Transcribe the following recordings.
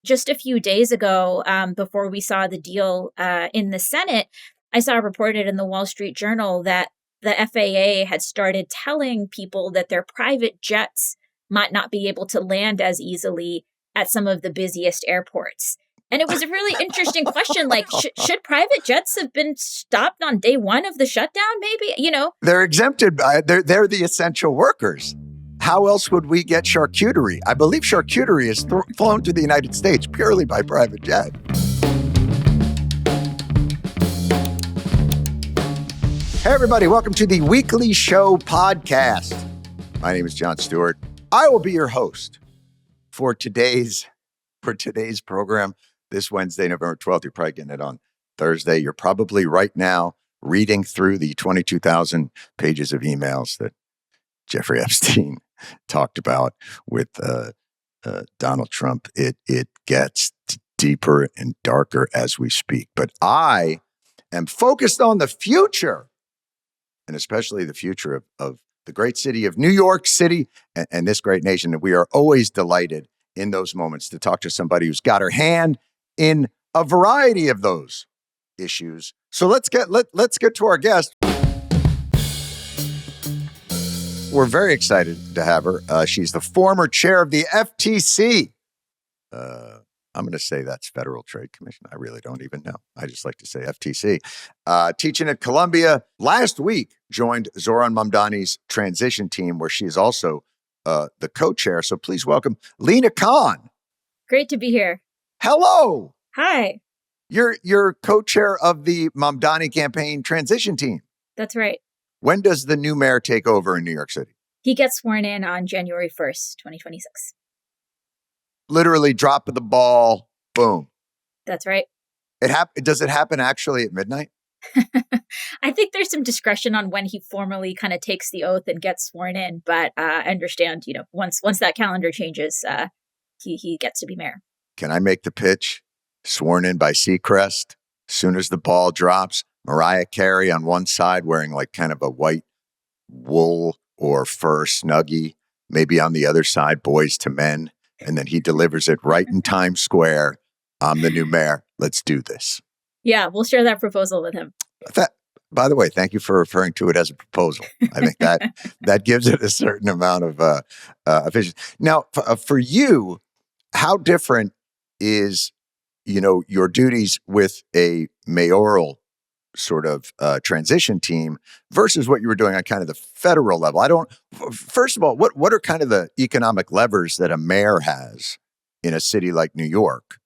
Just a few days ago, before we saw the deal in the Senate, I saw reported in the Wall Street Journal that the FAA had started telling people that their private jets might not be able to land as easily at some of the busiest airports. And it was a really interesting question. Like, should private jets have been stopped on day one of the shutdown? Maybe, They're exempted. They're the essential workers. How else would we get charcuterie? I believe charcuterie is flown to the United States purely by private jet. Hey, everybody. Welcome to the Weekly Show podcast. My name is Jon Stewart. I will be your host for today's program this Wednesday, November 12th. You're probably getting it on Thursday. You're probably right now reading through the 22,000 pages of emails that Jeffrey Epstein talked about with Donald Trump. It gets deeper and darker as we speak. But I am focused on the future, and especially the future of the great city of New York City and this great nation. And we are always delighted in those moments to talk to somebody who's got her hand in a variety of those issues. So let's get to our guest. We're very excited to have her. She's the former chair of the FTC. I'm going to say that's Federal Trade Commission. I really don't even know. I just like to say FTC. Teaching at Columbia last week, joined Zohran Mamdani's transition team, where she is also the co-chair. So please welcome Lina Khan. Great to be here. Hello. Hi. You're co-chair of the Mamdani campaign transition team. That's right. When does the new mayor take over in New York City? He gets sworn in on January 1st, 2026. Literally drop of the ball, boom. That's right. Does it happen actually at midnight? I think there's some discretion on when he formally kind of takes the oath and gets sworn in. But I understand, once that calendar changes, he gets to be mayor. Can I make the pitch? Sworn in by Seacrest. As soon as the ball drops, Mariah Carey on one side wearing like kind of a white wool or fur snuggie. Maybe on the other side, Boys to Men. And then he delivers it right in Times Square. I'm the new mayor. Let's do this. Yeah, we'll share that proposal with him. By the way, thank you for referring to it as a proposal. I think that gives it a certain amount of efficiency. Now, for you, how different is your duties with a mayoral sort of transition team versus what you were doing on kind of the federal level? First of all, what are kind of the economic levers that a mayor has in a city like New York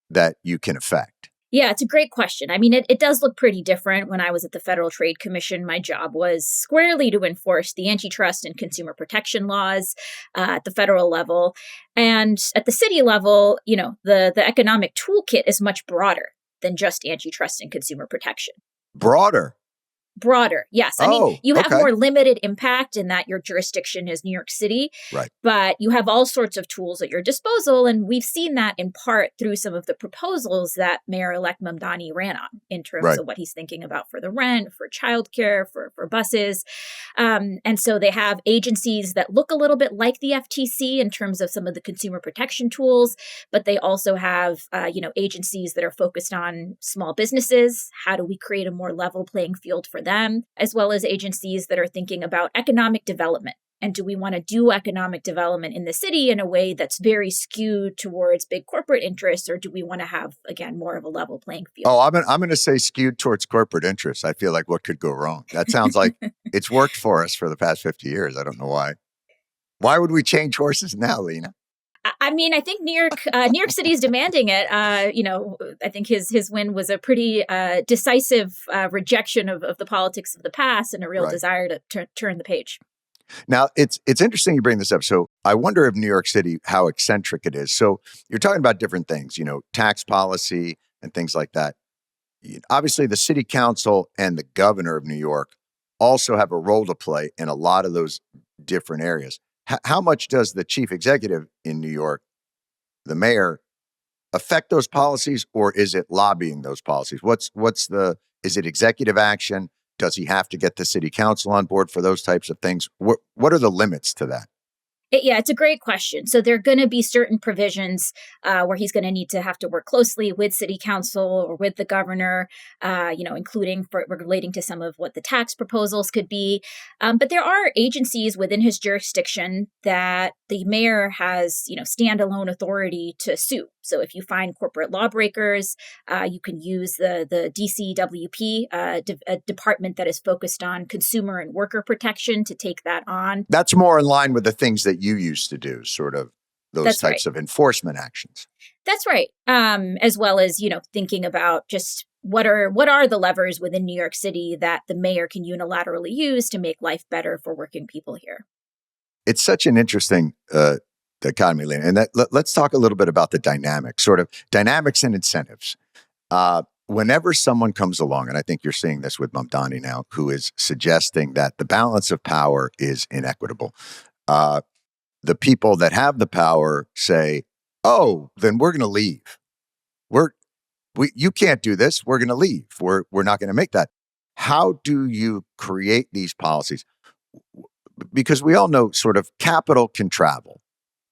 that you can affect? Yeah, it's a great question. I mean, it does look pretty different. When I was at the Federal Trade Commission, my job was squarely to enforce the antitrust and consumer protection laws at the federal level. And at the city level, the economic toolkit is much broader than just antitrust and consumer protection. Broader, yes. I mean, you have more limited impact in that your jurisdiction is New York City, right? But you have all sorts of tools at your disposal. And we've seen that in part through some of the proposals that Mayor-elect Mamdani ran on in terms of what he's thinking about for the rent, for childcare, for buses. And so they have agencies that look a little bit like the FTC in terms of some of the consumer protection tools, but they also have, agencies that are focused on small businesses. How do we create a more level playing field for them, as well as agencies that are thinking about economic development. And do we want to do economic development in the city in a way that's very skewed towards big corporate interests, or do we want to have, again, more of a level playing field? Oh, I'm going to say skewed towards corporate interests. I feel like what could go wrong? That sounds like it's worked for us for the past 50 years. I don't know why. Why would we change horses now, Lina? I mean, I think New York City is demanding it. I think his win was a pretty decisive rejection of the politics of the past and a real desire to turn the page. Now, it's interesting you bring this up. So I wonder if New York City, how eccentric it is. So you're talking about different things, tax policy and things like that. Obviously, the city council and the governor of New York also have a role to play in a lot of those different areas. How much does the chief executive in New York, the mayor, affect those policies, or is it lobbying those policies? Is it executive action? Does he have to get the city council on board for those types of things? What are the limits to that? It's a great question. So there are going to be certain provisions where he's going to need to have to work closely with city council or with the governor, including relating to some of what the tax proposals could be. But there are agencies within his jurisdiction that the mayor has, standalone authority to sue. So if you find corporate lawbreakers, you can use the DCWP, a department that is focused on consumer and worker protection, to take that on. That's more in line with the things that you used to do, sort of those types of enforcement actions. That's right. As well as, thinking about just what are the levers within New York City that the mayor can unilaterally use to make life better for working people here. It's such an interesting dichotomy, Lina. And let's talk a little bit about the dynamics and incentives. Whenever someone comes along, and I think you're seeing this with Mamdani now, who is suggesting that the balance of power is inequitable, the people that have the power say, "Oh, then we're going to leave. You can't do this. We're going to leave. We're not going to make that." How do you create these policies? Because we all know sort of capital can travel.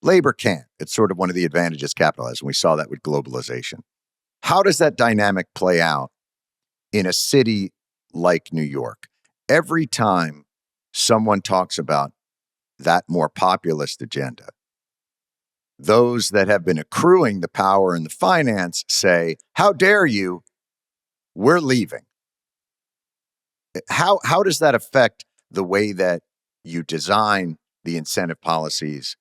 Labor can't. It's sort of one of the advantages capital has, and we saw that with globalization. How does that dynamic play out in a city like New York? Every time someone talks about that more populist agenda, those that have been accruing the power and the finance say, "How dare you? We're leaving." How does that affect the way that you design the incentive policies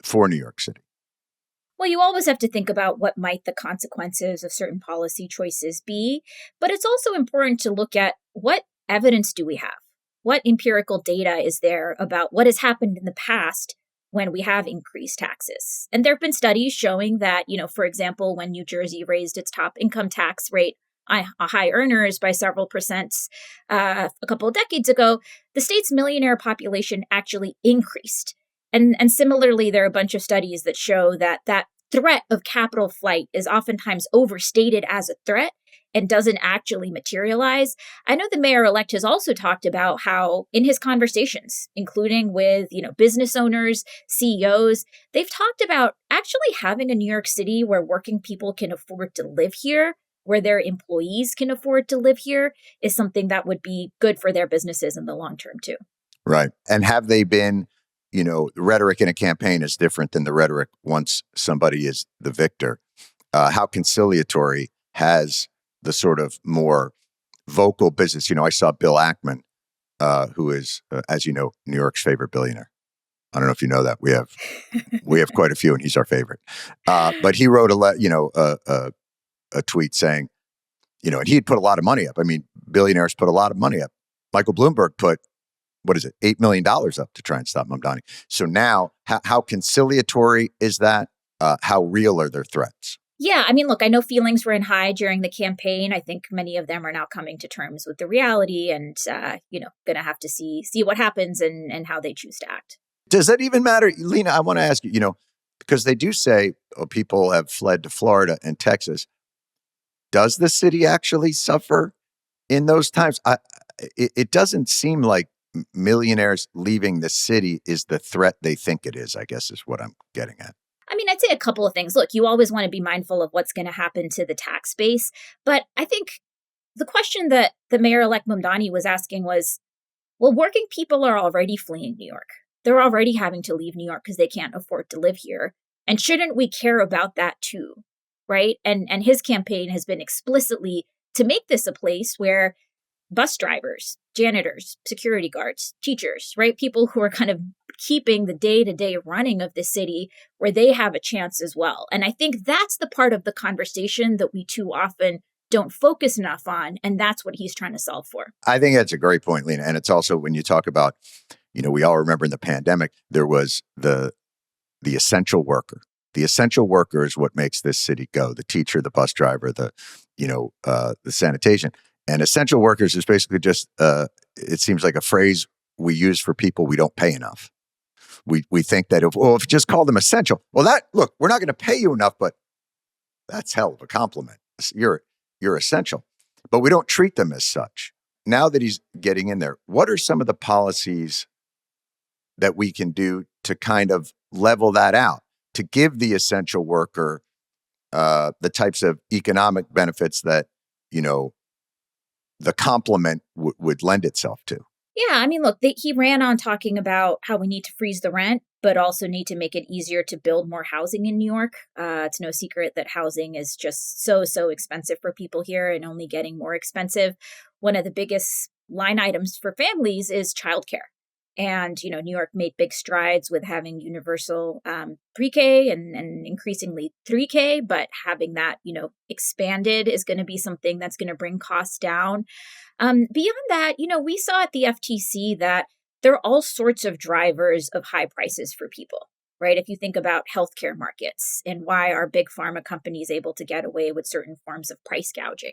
for New York City? Well, you always have to think about what might the consequences of certain policy choices be, but it's also important to look at what evidence do we have? What empirical data is there about what has happened in the past when we have increased taxes? And there have been studies showing that, for example, when New Jersey raised its top income tax rate on high earners by several percent a couple of decades ago, the state's millionaire population actually increased. And similarly, there are a bunch of studies that show that threat of capital flight is oftentimes overstated as a threat and doesn't actually materialize. I know the mayor-elect has also talked about how in his conversations, including with, business owners, CEOs, they've talked about actually having a New York City where working people can afford to live here, where their employees can afford to live here, is something that would be good for their businesses in the long term too. Right. And have they been, the rhetoric in a campaign is different than the rhetoric once somebody is the victor. How conciliatory has the sort of more vocal business? I saw Bill Ackman, who is, as you know, New York's favorite billionaire. I don't know if you know that. We have quite a few, and he's our favorite. But he wrote a tweet saying, and he had put a lot of money up. I mean, billionaires put a lot of money up. Michael Bloomberg put, $8 million up to try and stop Mamdani. So now, how conciliatory is that? How real are their threats? Yeah, I mean, look, I know feelings were in high during the campaign. I think many of them are now coming to terms with the reality and, going to have to see what happens and how they choose to act. Does that even matter? Lina, I want to ask you, because they do say people have fled to Florida and Texas. Does the city actually suffer in those times? It doesn't seem like millionaires leaving the city is the threat they think it is, I guess is what I'm getting at. I mean, I'd say a couple of things. Look, you always want to be mindful of what's going to happen to the tax base. But I think the question that the mayor-elect Mamdani was asking was, well, working people are already fleeing New York. They're already having to leave New York because they can't afford to live here. And shouldn't we care about that too? Right? And his campaign has been explicitly to make this a place where bus drivers, janitors, security guards, teachers, right? People who are kind of keeping the day-to-day running of the city where they have a chance as well. And I think that's the part of the conversation that we too often don't focus enough on. And that's what he's trying to solve for. I think that's a great point, Lina. And it's also when you talk about, we all remember in the pandemic, there was the essential worker. The essential worker is what makes this city go. The teacher, the bus driver, the sanitation. And essential workers is basically just, it seems like a phrase we use for people we don't pay enough. We think that if you just call them essential, we're not going to pay you enough, but that's hell of a compliment. You're essential, but we don't treat them as such. Now that he's getting in there, what are some of the policies that we can do to kind of level that out, to give the essential worker the types of economic benefits that, the complement would lend itself to. Yeah, I mean, look, he ran on talking about how we need to freeze the rent, but also need to make it easier to build more housing in New York. It's no secret that housing is just so expensive for people here and only getting more expensive. One of the biggest line items for families is childcare. And, New York made big strides with having universal pre-K and increasingly 3K, but having that, expanded is going to be something that's going to bring costs down. Beyond that, we saw at the FTC that there are all sorts of drivers of high prices for people, right? If you think about healthcare markets and why are big pharma companies able to get away with certain forms of price gouging.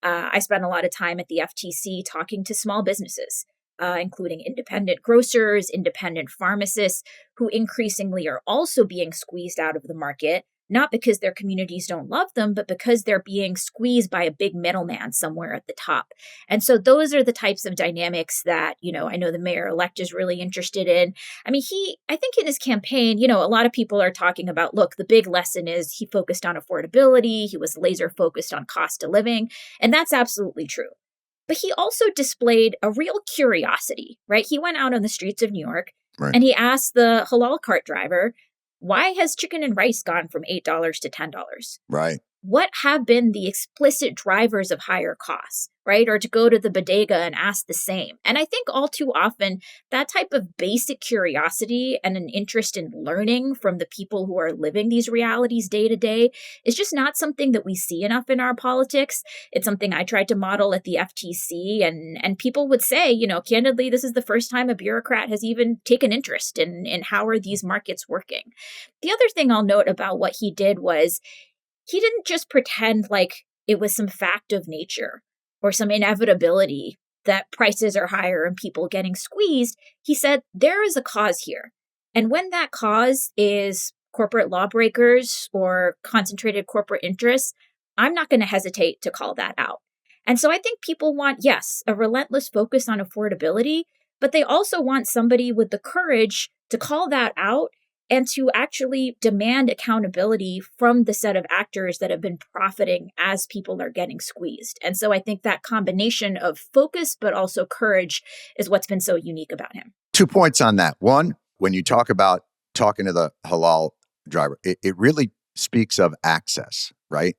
I spent a lot of time at the FTC talking to small businesses, including independent grocers, independent pharmacists, who increasingly are also being squeezed out of the market, not because their communities don't love them, but because they're being squeezed by a big middleman somewhere at the top. And so those are the types of dynamics that, I know the mayor-elect is really interested in. I mean, I think in his campaign, a lot of people are talking about, look, the big lesson is he focused on affordability. He was laser focused on cost of living. And that's absolutely true. But he also displayed a real curiosity, right? He went out on the streets of New York and he asked the halal cart driver, why has chicken and rice gone from $8 to $10? Right. What have been the explicit drivers of higher costs, right? Or to go to the bodega and ask the same. And I think all too often that type of basic curiosity and an interest in learning from the people who are living these realities day to day is just not something that we see enough in our politics. It's something I tried to model at the FTC, and people would say, candidly, this is the first time a bureaucrat has even taken interest in how are these markets working. The other thing I'll note about what he did was he didn't just pretend like it was some fact of nature or some inevitability that prices are higher and people getting squeezed. He said there is a cause here. And when that cause is corporate lawbreakers or concentrated corporate interests, I'm not going to hesitate to call that out. And so I think people want, yes, a relentless focus on affordability, but they also want somebody with the courage to call that out and to actually demand accountability from the set of actors that have been profiting as people are getting squeezed. And so I think that combination of focus, but also courage is what's been so unique about him. 2 points on that. One, when you talk about talking to the halal driver, it really speaks of access, right?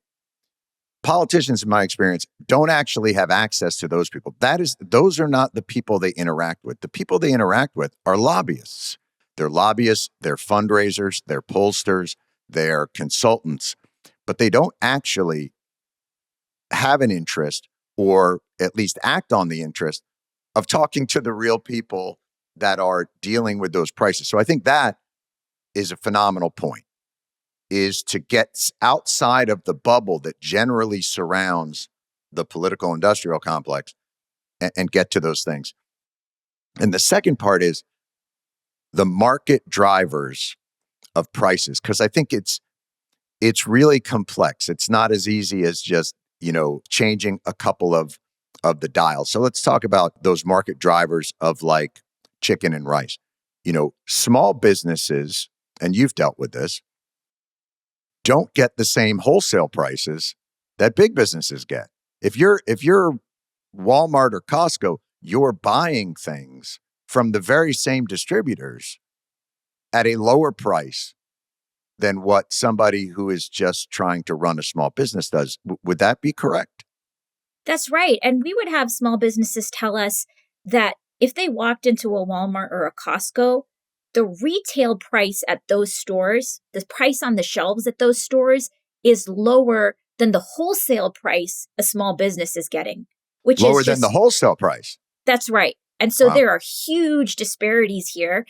Politicians, in my experience, don't actually have access to those people. Those are not the people they interact with. The people they interact with are lobbyists. They're lobbyists, they're fundraisers, they're pollsters, they're consultants, but they don't actually have an interest, or at least act on the interest, of talking to the real people that are dealing with those prices. So I think that is a phenomenal point, is to get outside of the bubble that generally surrounds the political industrial complex and get to those things. And the second part is the market drivers of prices, because I think it's really complex. It's not as easy as just, changing a couple of the dials. So let's talk about those market drivers of like chicken and rice. Small businesses, and you've dealt with this, don't get the same wholesale prices that big businesses get. If you're Walmart or Costco, you're buying things from the very same distributors at a lower price than what somebody who is just trying to run a small business does. Would that be correct? That's right. And we would have small businesses tell us that if they walked into a Walmart or a Costco, the retail price at those stores, the price on the shelves at those stores, is lower than the wholesale price a small business is getting, which lower is than the wholesale price. That's right. And so there are huge disparities here.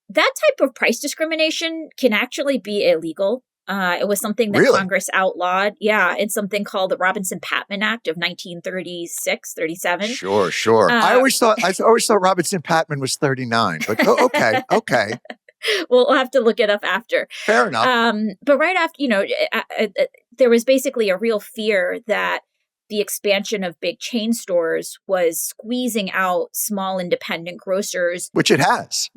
That type of price discrimination can actually be illegal. It was something that Congress outlawed. Yeah, it's something called the Robinson-Patman Act of 1936, 37. Sure. I always thought Robinson-Patman was 39, but okay. We'll have to look it up after. Fair enough. But right after, there was basically a real fear that the expansion of big chain stores was squeezing out small independent grocers. Which it has.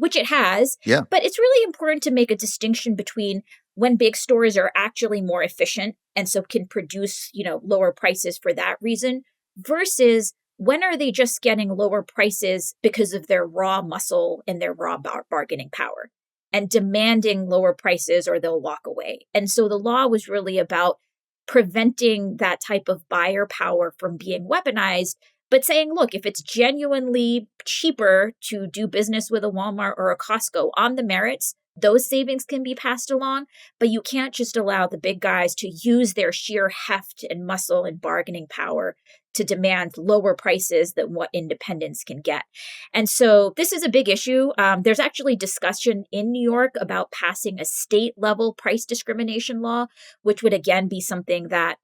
Yeah. But it's really important to make a distinction between when big stores are actually more efficient and so can produce, lower prices for that reason, versus when are they just getting lower prices because of their raw muscle and their raw bargaining power and demanding lower prices or they'll walk away. And so the law was really about preventing that type of buyer power from being weaponized, but saying, look, if it's genuinely cheaper to do business with a Walmart or a Costco on the merits, those savings can be passed along, but you can't just allow the big guys to use their sheer heft and muscle and bargaining power to demand lower prices than what independents can get. And so this is a big issue. There's actually discussion in New York about passing a state level price discrimination law, which would again be something that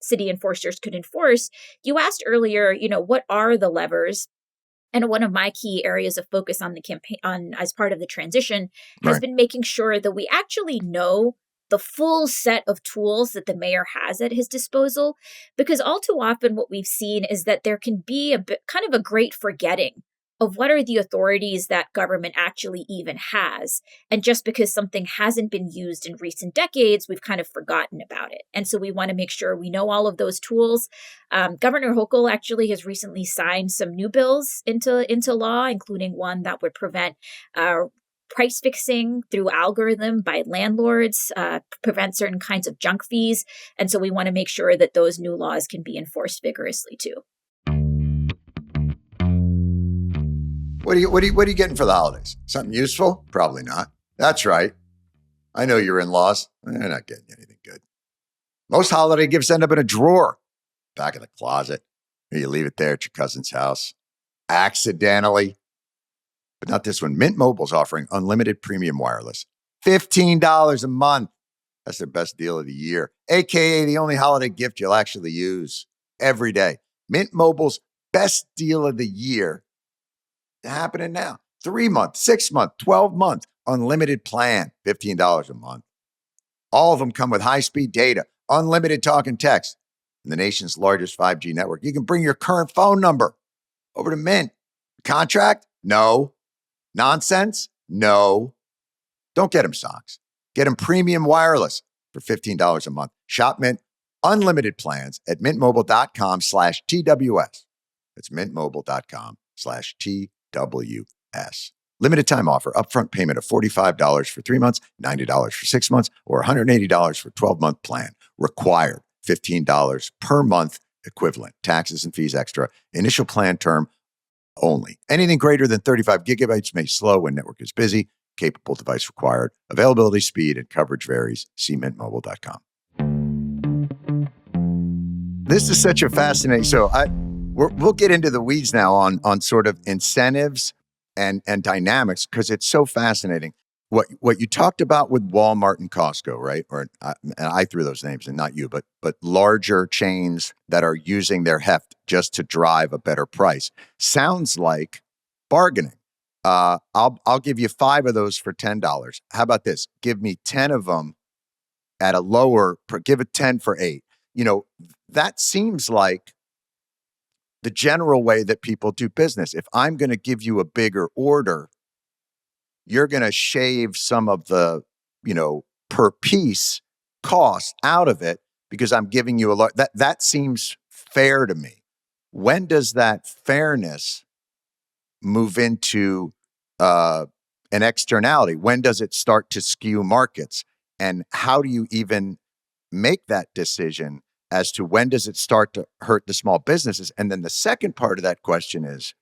city enforcers could enforce. You asked earlier, what are the levers? And one of my key areas of focus on the campaign as part of the transition has been making sure that we actually know the full set of tools that the mayor has at his disposal, because all too often what we've seen is that there can be a bit, kind of a great forgetting of what are the authorities that government actually even has. And just because something hasn't been used in recent decades, we've kind of forgotten about it. And so we want to make sure we know all of those tools. Governor Hochul actually has recently signed some new bills into law, including one that would prevent price fixing through algorithm by landlords, prevent certain kinds of junk fees. And so we want to make sure that those new laws can be enforced vigorously too. What are you getting for the holidays? Something useful? Probably not. That's right. I know your in-laws. They're not getting you anything good. Most holiday gifts end up in a drawer, back in the closet, or you leave it there at your cousin's house, accidentally. But not this one. Mint Mobile's offering unlimited premium wireless, $15 a month. That's their best deal of the year, aka the only holiday gift you'll actually use every day. Mint Mobile's best deal of the year happening now. 3-month, 6-month, 12-month, unlimited plan, $15 a month. All of them come with high-speed data, unlimited talk and text, and the nation's largest 5G network. You can bring your current phone number over to Mint. Contract? No. Nonsense? No. Don't get them socks. Get them premium wireless for $15 a month. Shop Mint unlimited plans at mintmobile.com/TWS. That's mintmobile.com/TWS. Limited time offer. Upfront payment of $45 for 3 months, $90 for 6 months, or $180 for 12-month plan. Required $15 per month equivalent. Taxes and fees extra. Initial plan term only. Anything greater than 35 gigabytes may slow when network is busy. Capable device required. Availability, speed, and coverage varies. See mintmobile.com. This is such a fascinating... So we'll get into the weeds now on sort of incentives and dynamics, because it's so fascinating. What you talked about with Walmart and Costco, right? And I threw those names and not you, but larger chains that are using their heft just to drive a better price. Sounds like bargaining. I'll give you 5 of those for $10. How about this? Give me 10 of them at a lower, give it 10 for 8. That seems like the general way that people do business. If I'm going to give you a bigger order, you're going to shave some of the, per piece cost out of it because I'm giving you a lot. That seems fair to me. When does that fairness move into an externality? When does it start to skew markets? And how do you even make that decision as to when does it start to hurt the small businesses? And then the second part of that question is,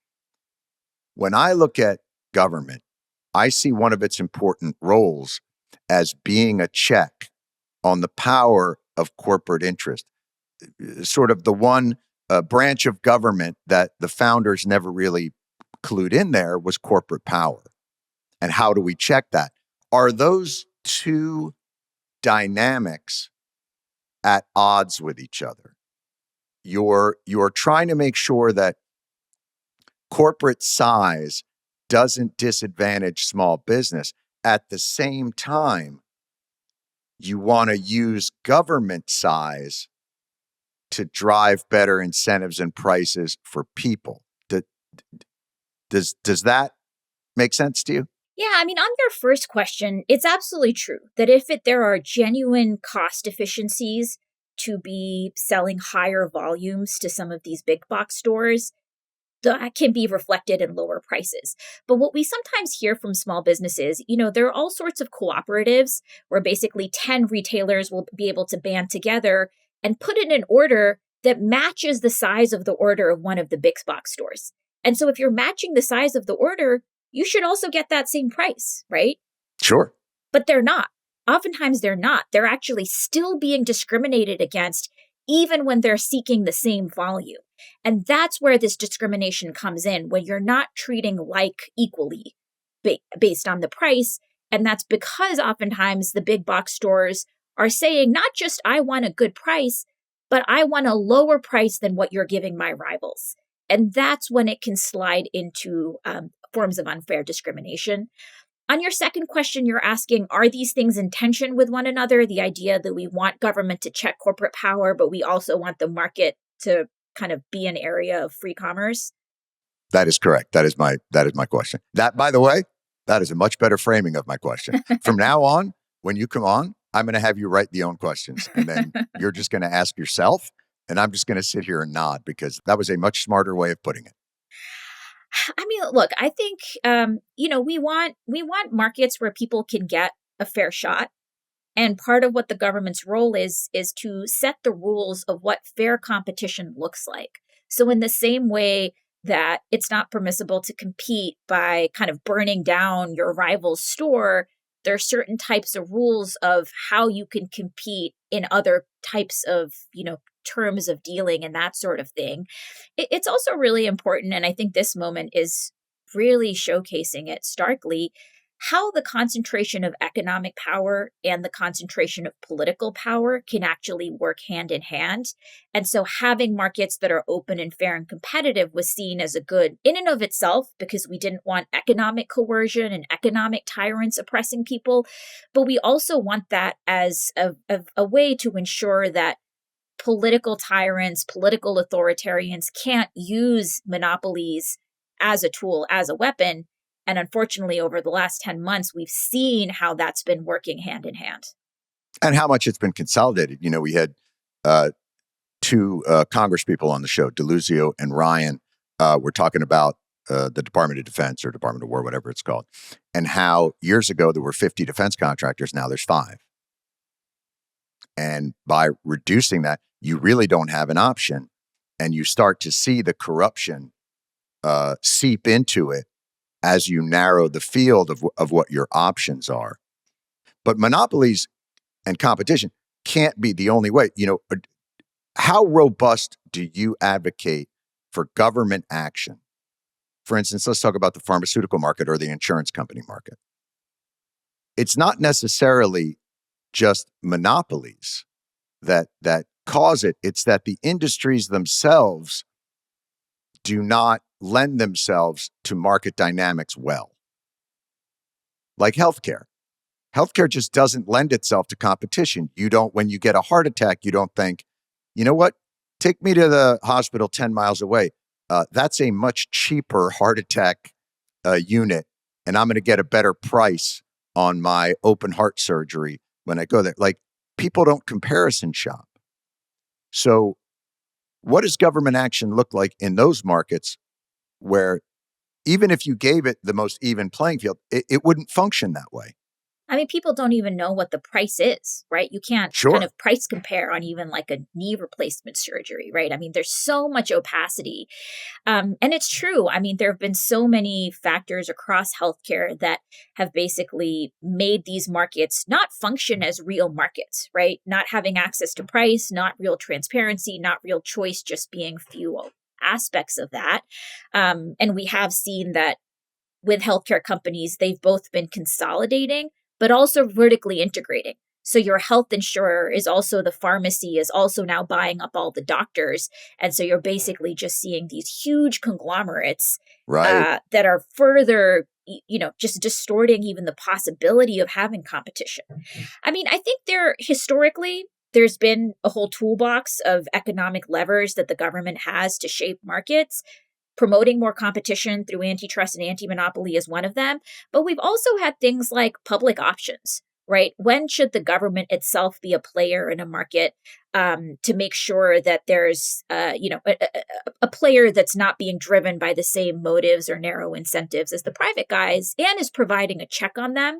when I look at government, I see one of its important roles as being a check on the power of corporate interest. Sort of the one branch of government that the founders never really clued in there was corporate power. And how do we check that? Are those two dynamics at odds with each other? You're trying to make sure that corporate size doesn't disadvantage small business. At the same time, you want to use government size to drive better incentives and prices for people. Does that make sense to you? Yeah, I mean, on your first question, it's absolutely true that if there are genuine cost efficiencies to be selling higher volumes to some of these big box stores, that can be reflected in lower prices. But what we sometimes hear from small businesses, there are all sorts of cooperatives where basically 10 retailers will be able to band together and put in an order that matches the size of the order of one of the big box stores. And so if you're matching the size of the order, you should also get that same price, right? Sure. But they're not. Oftentimes they're not. They're actually still being discriminated against even when they're seeking the same volume. And that's where this discrimination comes in, when you're not treating like equally based on the price. And that's because oftentimes the big box stores are saying, not just I want a good price, but I want a lower price than what you're giving my rivals. And that's when it can slide into forms of unfair discrimination. On your second question, you're asking, are these things in tension with one another? The idea that we want government to check corporate power, but we also want the market to kind of be an area of free commerce? That is correct. That is my question. That, by the way, that is a much better framing of my question. From now on, when you come on, I'm going to have you write the own questions, and then you're just going to ask yourself, and I'm just going to sit here and nod, because that was a much smarter way of putting it. I mean, look, I think, we want markets where people can get a fair shot. And part of what the government's role is to set the rules of what fair competition looks like. So in the same way that it's not permissible to compete by kind of burning down your rival's store, there are certain types of rules of how you can compete in other types of, terms of dealing and that sort of thing. It's also really important, and I think this moment is really showcasing it starkly, how the concentration of economic power and the concentration of political power can actually work hand in hand. And so having markets that are open and fair and competitive was seen as a good in and of itself, because we didn't want economic coercion and economic tyrants oppressing people. But we also want that as a way to ensure that political tyrants, political authoritarians can't use monopolies as a tool, as a weapon. And unfortunately, over the last 10 months, we've seen how that's been working hand in hand. And how much it's been consolidated. We had two Congress people on the show, DeLuzio and Ryan, were talking about the Department of Defense or Department of War, whatever it's called, and how years ago there were 50 defense contractors. Now there's 5. And by reducing that, you really don't have an option. And you start to see the corruption seep into it as you narrow the field of what your options are. But monopolies and competition can't be the only way. How robust do you advocate for government action? For instance, let's talk about the pharmaceutical market or the insurance company market. It's not necessarily just monopolies that cause it. It's that the industries themselves do not lend themselves to market dynamics well. Like healthcare. Healthcare just doesn't lend itself to competition. When you get a heart attack, you don't think, you know what? Take me to the hospital 10 miles away. That's a much cheaper heart attack unit, and I'm going to get a better price on my open heart surgery when I go there. Like, people don't comparison shop. So what does government action look like in those markets where even if you gave it the most even playing field, it wouldn't function that way? I mean, people don't even know what the price is, right? You can't kind of price compare on even like a knee replacement surgery, right? I mean, there's so much opacity. And it's true. I mean, there have been so many factors across healthcare that have basically made these markets not function as real markets, right? Not having access to price, not real transparency, not real choice, just being few aspects of that. And we have seen that with healthcare companies, they've both been consolidating, but also vertically integrating. So your health insurer is also the pharmacy, is also now buying up all the doctors. And so you're basically just seeing these huge conglomerates that are further, just distorting even the possibility of having competition. I mean, I think historically, There's been a whole toolbox of economic levers that the government has to shape markets. Promoting more competition through antitrust and anti-monopoly is one of them. But we've also had things like public options, right? When should the government itself be a player in a market to make sure that there's, a player that's not being driven by the same motives or narrow incentives as the private guys and is providing a check on them?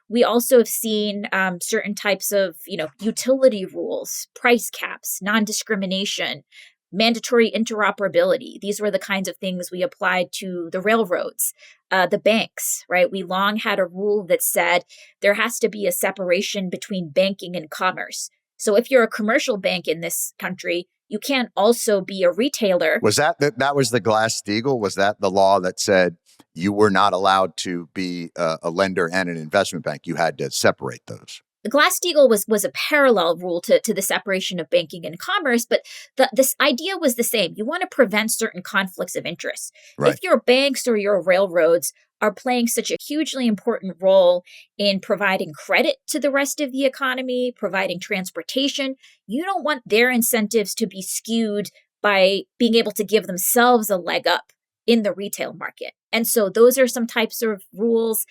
We also have seen certain types of, utility rules, price caps, non-discrimination, mandatory interoperability. These were the kinds of things we applied to the railroads, the banks, right? We long had a rule that said there has to be a separation between banking and commerce. So if you're a commercial bank in this country, you can't also be a retailer. Was that was the Glass-Steagall? Was that the law that said you were not allowed to be a lender and an investment bank? You had to separate those. The Glass-Steagall was a parallel rule to the separation of banking and commerce, but this idea was the same. You want to prevent certain conflicts of interest. Right. If your banks or your railroads are playing such a hugely important role in providing credit to the rest of the economy, providing transportation, you don't want their incentives to be skewed by being able to give themselves a leg up in the retail market. And so those are some types of rules.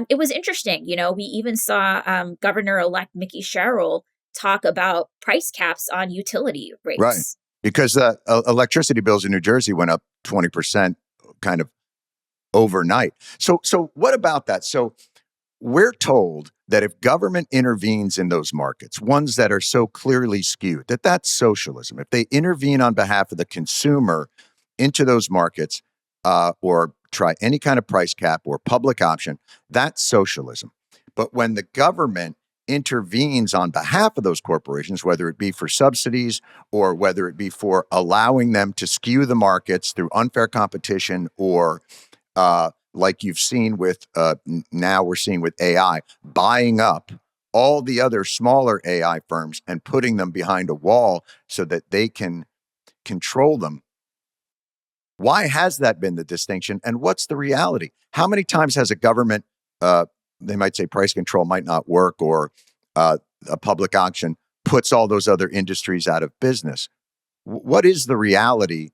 It was interesting. We even saw Governor-elect Mickey Sherrill talk about price caps on utility rates. Right. Because electricity bills in New Jersey went up 20% kind of overnight. So what about that? So we're told that if government intervenes in those markets, ones that are so clearly skewed, that's socialism. If they intervene on behalf of the consumer into those markets, or try any kind of price cap or public option, that's socialism. But when the government intervenes on behalf of those corporations, whether it be for subsidies or whether it be for allowing them to skew the markets through unfair competition, or like you've seen with, now we're seeing with AI, buying up all the other smaller AI firms and putting them behind a wall so that they can control them. Why has that been the distinction? And what's the reality? How many times has a government, they might say price control might not work, or a public auction puts all those other industries out of business? What is the reality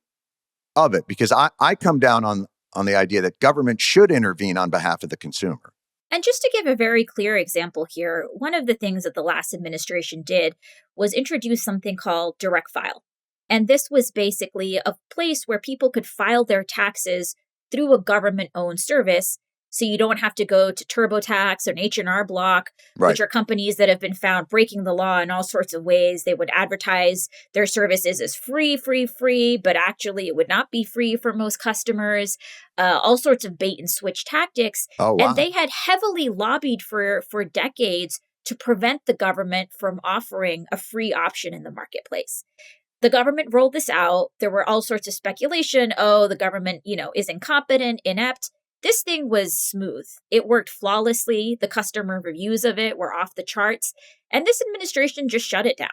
of it? Because I come down on the idea that government should intervene on behalf of the consumer. And just to give a very clear example here, one of the things that the last administration did was introduce something called direct file. And this was basically a place where people could file their taxes through a government-owned service. So you don't have to go to TurboTax or an H&R Block, right, which are companies that have been found breaking the law in all sorts of ways. They would advertise their services as free, but actually it would not be free for most customers. All sorts of bait and switch tactics. Oh, wow. And they had heavily lobbied for decades to prevent the government from offering a free option in the marketplace. The government rolled this out. There were all sorts of speculation. Oh, the government, is incompetent, inept. This thing was smooth. It worked flawlessly. The customer reviews of it were off the charts. And this administration just shut it down,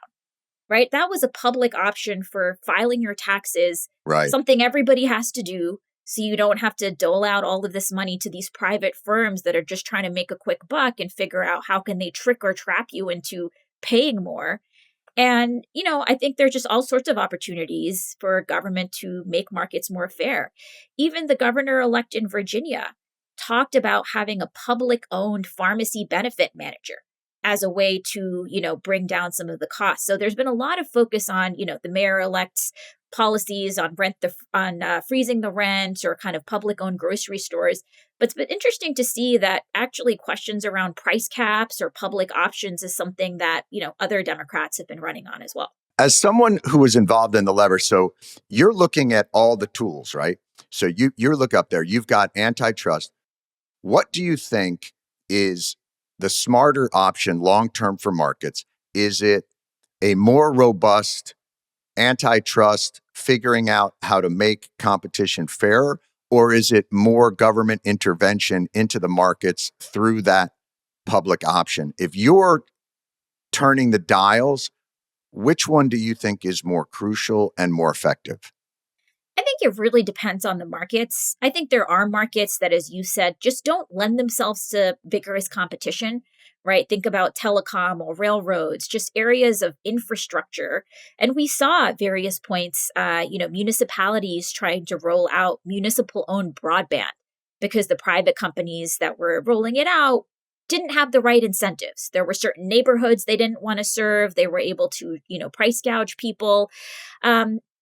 right? That was a public option for filing your taxes, right, something everybody has to do. So you don't have to dole out all of this money to these private firms that are just trying to make a quick buck and figure out how can they trick or trap you into paying more. And, I think there's just all sorts of opportunities for government to make markets more fair. Even the governor-elect in Virginia talked about having a public-owned pharmacy benefit manager as a way to, bring down some of the costs. So there's been a lot of focus on, the mayor-elect's policies on freezing the rent or kind of public-owned grocery stores. But it's been interesting to see that actually questions around price caps or public options is something that, other Democrats have been running on as well. As someone who was involved in the lever, so you're looking at all the tools, right? So you look up there, you've got antitrust. What do you think is the smarter option long-term for markets? Is it a more robust antitrust, figuring out how to make competition fairer, or is it more government intervention into the markets through that public option? If you're turning the dials, which one do you think is more crucial and more effective? I think it really depends on the markets. I think there are markets that, as you said, just don't lend themselves to vigorous competition, right? Think about telecom or railroads, just areas of infrastructure. And we saw at various points, municipalities trying to roll out municipal-owned broadband because the private companies that were rolling it out didn't have the right incentives. There were certain neighborhoods they didn't want to serve. They were able to, price gouge people.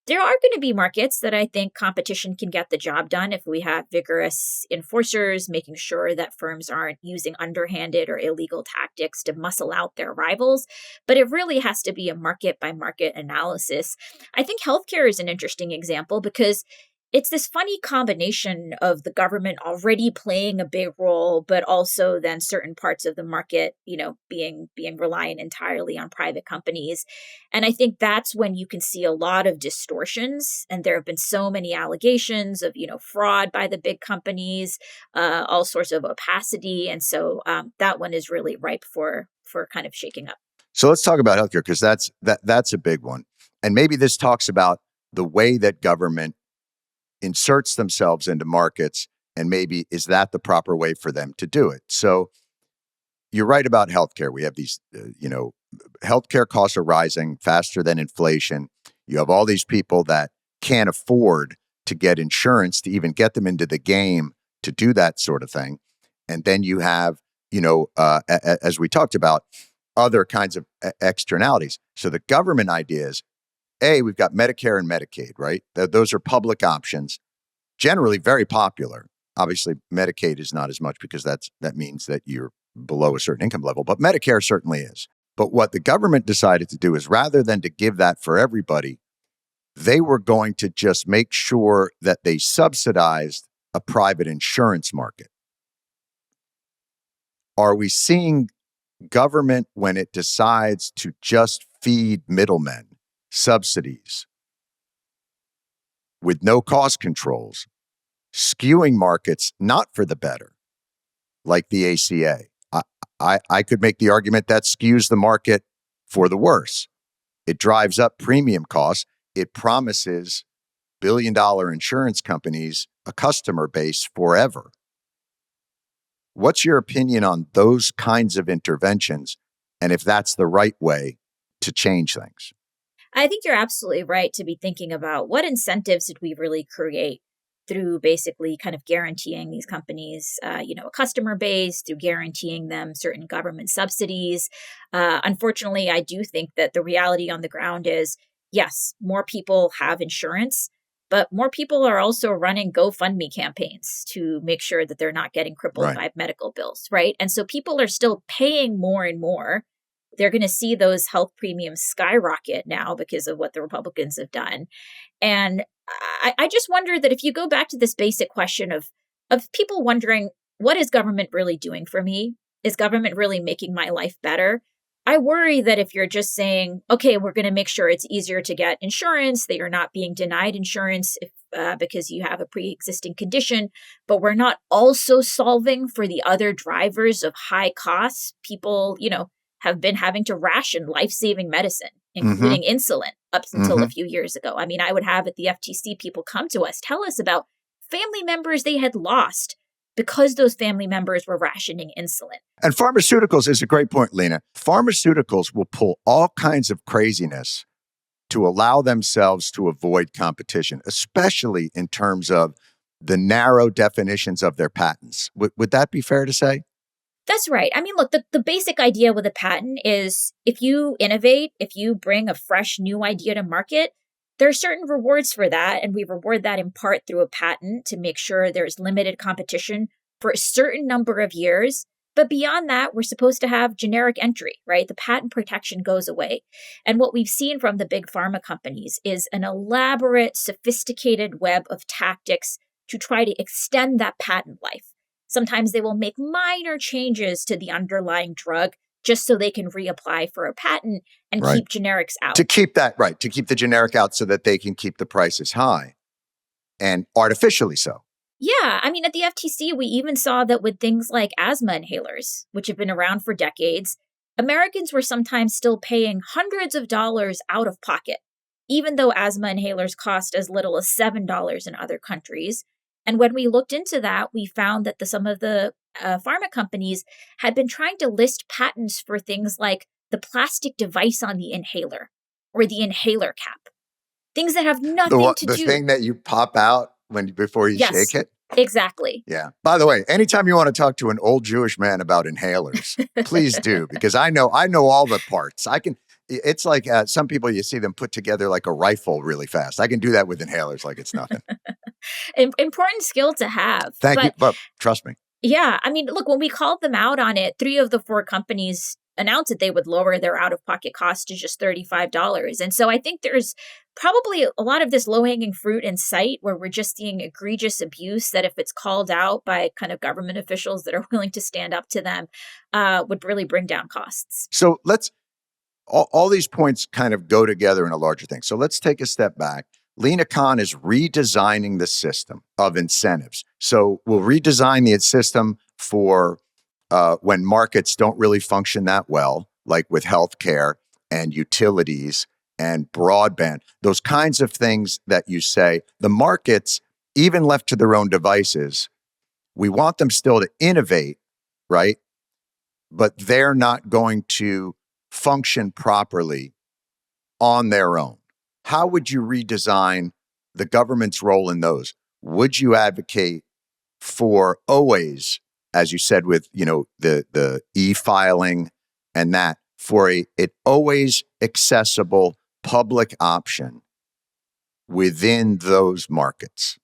There are going to be markets that I think competition can get the job done if we have vigorous enforcers making sure that firms aren't using underhanded or illegal tactics to muscle out their rivals. But it really has to be a market by market analysis. I think healthcare is an interesting example because it's this funny combination of the government already playing a big role, but also then certain parts of the market, being reliant entirely on private companies. And I think that's when you can see a lot of distortions. And there have been so many allegations of, fraud by the big companies, all sorts of opacity. And so that one is really ripe for kind of shaking up. So let's talk about healthcare, because that's a big one. And maybe this talks about the way that government inserts themselves into markets, and maybe is that the proper way for them to do it? So you're right about healthcare. We have these, healthcare costs are rising faster than inflation. You have all these people that can't afford to get insurance to even get them into the game to do that sort of thing. And then you have, as we talked about, other kinds of externalities. So the government idea is, we've got Medicare and Medicaid, right? Those are public options, generally very popular. Obviously, Medicaid is not as much because that means that you're below a certain income level, but Medicare certainly is. But what the government decided to do is, rather than to give that for everybody, they were going to just make sure that they subsidized a private insurance market. Are we seeing government, when it decides to just feed middlemen subsidies with no cost controls, skewing markets not for the better, like the ACA? I could make the argument that skews the market for the worse. It drives up premium costs. It promises billion-dollar insurance companies a customer base forever. What's your opinion on those kinds of interventions, and if that's the right way to change things? I think you're absolutely right to be thinking about what incentives did we really create through basically kind of guaranteeing these companies, a customer base, through guaranteeing them certain government subsidies. Unfortunately, I do think that the reality on the ground is, yes, more people have insurance, but more people are also running GoFundMe campaigns to make sure that they're not getting crippled by medical bills, right? And so people are still paying more and more. They're going to see those health premiums skyrocket now because of what the Republicans have done. And I just wonder that if you go back to this basic question of people wondering, what is government really doing for me? Is government really making my life better? I worry that if you're just saying, okay, we're going to make sure it's easier to get insurance, that you're not being denied insurance because you have a pre-existing condition, but we're not also solving for the other drivers of high costs. People, have been having to ration life-saving medicine, including insulin, up until a few years ago. I mean, I would have at the FTC people come to us, tell us about family members they had lost because those family members were rationing insulin. And pharmaceuticals is a great point, Lina. Pharmaceuticals will pull all kinds of craziness to allow themselves to avoid competition, especially in terms of the narrow definitions of their patents. Would that be fair to say? That's right. I mean, look, the basic idea with a patent is if you innovate, if you bring a fresh new idea to market, there are certain rewards for that. And we reward that in part through a patent to make sure there's limited competition for a certain number of years. But beyond that, we're supposed to have generic entry, right? The patent protection goes away. And what we've seen from the big pharma companies is an elaborate, sophisticated web of tactics to try to extend that patent life. Sometimes they will make minor changes to the underlying drug just so they can reapply for a patent and keep generics out. To keep the generic out so that they can keep the prices high, and artificially so. Yeah, I mean, at the FTC, we even saw that with things like asthma inhalers, which have been around for decades, Americans were sometimes still paying hundreds of dollars out of pocket, even though asthma inhalers cost as little as $7 in other countries. And when we looked into that, we found that some of the pharma companies had been trying to list patents for things like the plastic device on the inhaler or the inhaler cap, things that have nothing to The do. thing that you pop out before you shake Yes, it? exactly. Yeah. By the way, anytime you want to talk to an old Jewish man about inhalers, please do, because I know all the parts. It's like some people, you see them put together like a rifle really fast. I can do that with inhalers like it's nothing. Important skill to have. Thank you. But trust me. Yeah. I mean, look, when we called them out on it, 3 of the 4 companies announced that they would lower their out-of-pocket cost to just $35. And so I think there's probably a lot of this low-hanging fruit in sight where we're just seeing egregious abuse that if it's called out by kind of government officials that are willing to stand up to them, would really bring down costs. So all these points kind of go together in a larger thing. So let's take a step back. Lina Khan is redesigning the system of incentives. So we'll redesign the system for when markets don't really function that well, like with healthcare and utilities and broadband, those kinds of things that you say, the markets, even left to their own devices, we want them still to innovate, right? But they're not going to function properly on their own. How would you redesign the government's role in those? Would you advocate for always, as you said, with the e-filing and that, for an always accessible public option within those markets?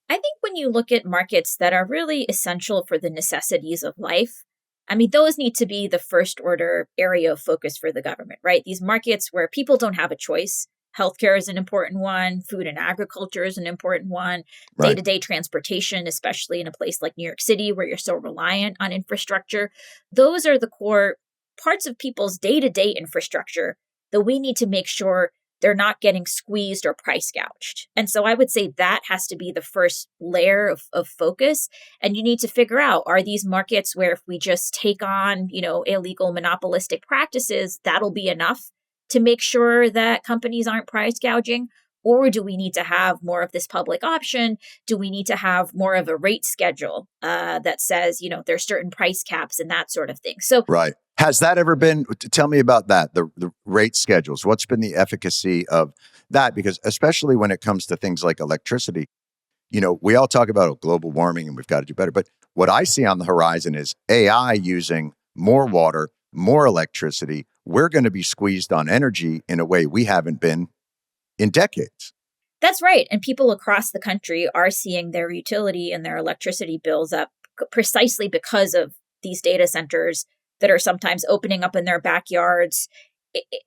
I think when you look at markets that are really essential for the necessities of life, I mean, those need to be the first order area of focus for the government, right? These markets where people don't have a choice. Healthcare is an important one. Food and agriculture is an important one. Right. Day-to-day transportation, especially in a place like New York City where you're so reliant on infrastructure. Those are the core parts of people's day-to-day infrastructure that we need to make sure they're not getting squeezed or price gouged. And so I would say that has to be the first layer of focus. And you need to figure out, are these markets where if we just take on, illegal monopolistic practices, that'll be enough to make sure that companies aren't price gouging? Or do we need to have more of this public option? Do we need to have more of a rate schedule that says, there's certain price caps and that sort of thing? So, right. Has that ever been, tell me about that, the rate schedules. What's been the efficacy of that? Because especially when it comes to things like electricity, we all talk about global warming and we've got to do better. But what I see on the horizon is AI using more water, more electricity. We're going to be squeezed on energy in a way we haven't been in decades. That's right. And people across the country are seeing their utility and their electricity bills up precisely because of these data centers that are sometimes opening up in their backyards.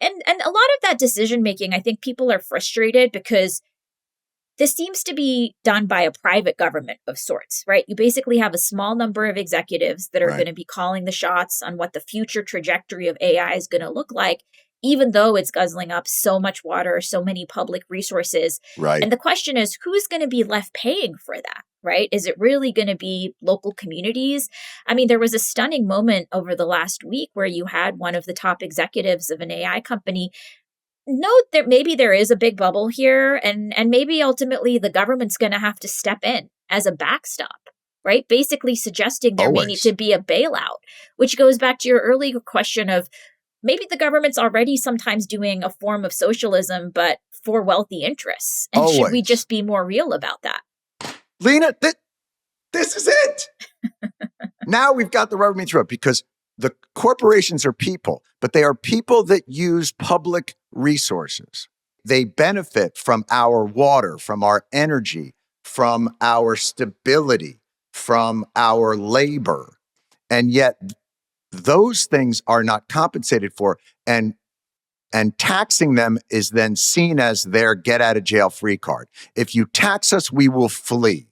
And a lot of that decision making, I think people are frustrated because this seems to be done by a private government of sorts, right? You basically have a small number of executives that are going to be calling the shots on what the future trajectory of AI is going to look like, even though it's guzzling up so much water, so many public resources. Right. And the question is, who's going to be left paying for that, right? Is it really going to be local communities? I mean, there was a stunning moment over the last week where you had one of the top executives of an AI company note that maybe there is a big bubble here, and maybe ultimately the government's going to have to step in as a backstop, right? Basically suggesting there may need to be a bailout, which goes back to your earlier question of maybe the government's already sometimes doing a form of socialism, but for wealthy interests. And should we just be more real about that? Lina, this is it. Now we've got the rubber meets the road, because the corporations are people, but they are people that use public resources. They benefit from our water, from our energy, from our stability, from our labor. And yet those things are not compensated for. And taxing them is then seen as their get out of jail free card. If you tax us, we will flee.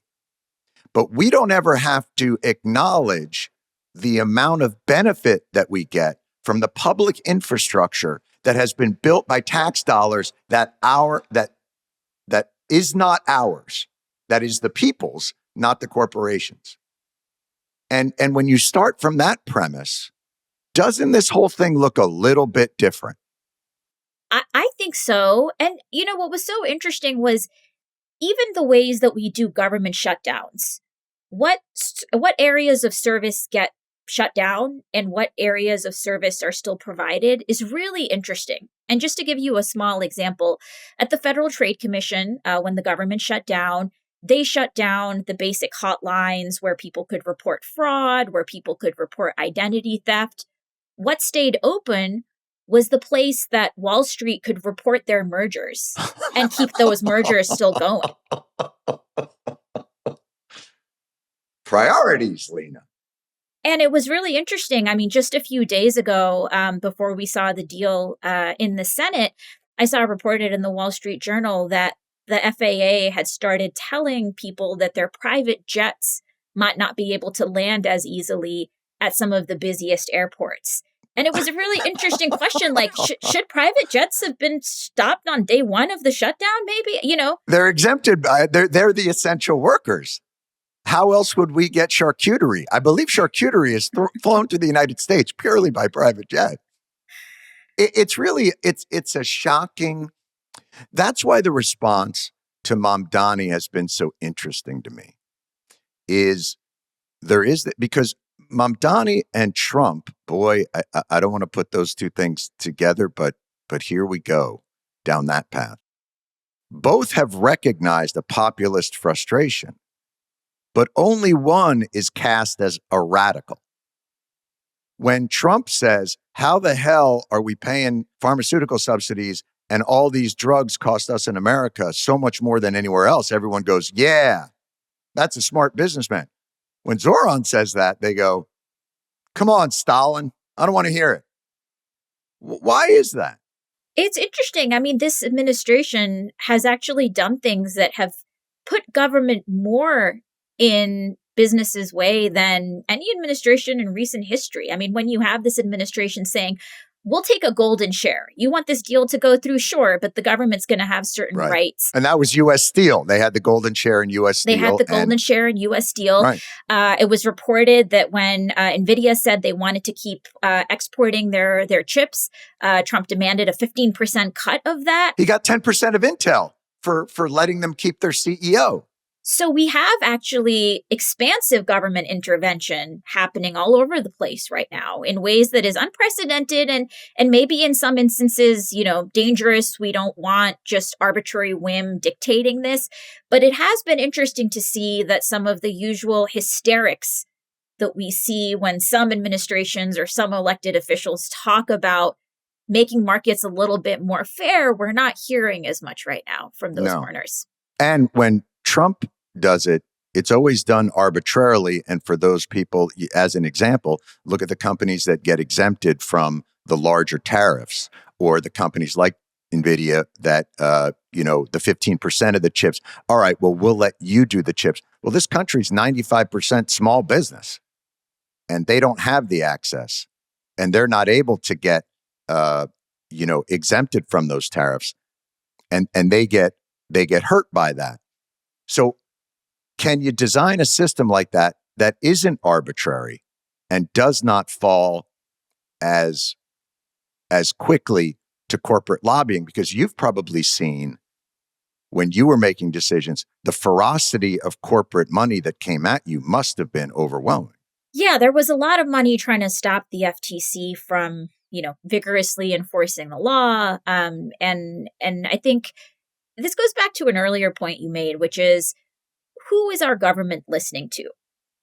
But we don't ever have to acknowledge the amount of benefit that we get from the public infrastructure that has been built by tax dollars that is not ours, that is the people's, not the corporations. And when you start from that premise, doesn't this whole thing look a little bit different? I think so. And what was so interesting was even the ways that we do government shutdowns, what areas of service get shut down and what areas of service are still provided is really interesting. And just to give you a small example, at the Federal Trade Commission, when the government shut down, they shut down the basic hotlines where people could report fraud, where people could report identity theft. What stayed open was the place that Wall Street could report their mergers and keep those mergers still going. Priorities, Lina. And it was really interesting. I mean, just a few days ago, before we saw the deal in the Senate, I saw reported in the Wall Street Journal that the FAA had started telling people that their private jets might not be able to land as easily at some of the busiest airports. And it was a really interesting question, like, should private jets have been stopped on day one of the shutdown, maybe? They're exempted. They're the essential workers. How else would we get charcuterie? I believe charcuterie is flown to the United States purely by private jet. It's a shocking. That's why the response to Mamdani has been so interesting to me. Because Mamdani and Trump, boy, I don't want to put those two things together, but here we go down that path. Both have recognized a populist frustration, but only one is cast as a radical. When Trump says, how the hell are we paying pharmaceutical subsidies and all these drugs cost us in America so much more than anywhere else? Everyone goes, yeah, that's a smart businessman. When Zohran says that, they go, come on, Stalin. I don't want to hear it. Why is that? It's interesting. I mean, this administration has actually done things that have put government more in business's way than any administration in recent history. I mean, when you have this administration saying, we'll take a golden share. You want this deal to go through? Sure, but the government's going to have certain rights. And that was U.S. Steel. They had the golden share in U.S. Steel. They had the golden share in U.S. Steel. Right. It was reported that when NVIDIA said they wanted to keep exporting their chips, Trump demanded a 15% cut of that. He got 10% of Intel for letting them keep their CEO. So we have actually expansive government intervention happening all over the place right now in ways that is unprecedented and maybe in some instances, dangerous. We don't want just arbitrary whim dictating this. But it has been interesting to see that some of the usual hysterics that we see when some administrations or some elected officials talk about making markets a little bit more fair, we're not hearing as much right now from those corners. And when Trump does it, it's always done arbitrarily. And for those people, as an example, look at the companies that get exempted from the larger tariffs, or the companies like NVIDIA that, the 15% of the chips. All right, well, we'll let you do the chips. Well, this country's 95% small business, and they don't have the access, and they're not able to get, exempted from those tariffs, and they get hurt by that. So can you design a system like that isn't arbitrary and does not fall as quickly to corporate lobbying? Because you've probably seen, when you were making decisions, the ferocity of corporate money that came at you must have been overwhelming. Yeah, there was a lot of money trying to stop the FTC from, vigorously enforcing the law. And I think this goes back to an earlier point you made, which is, who is our government listening to?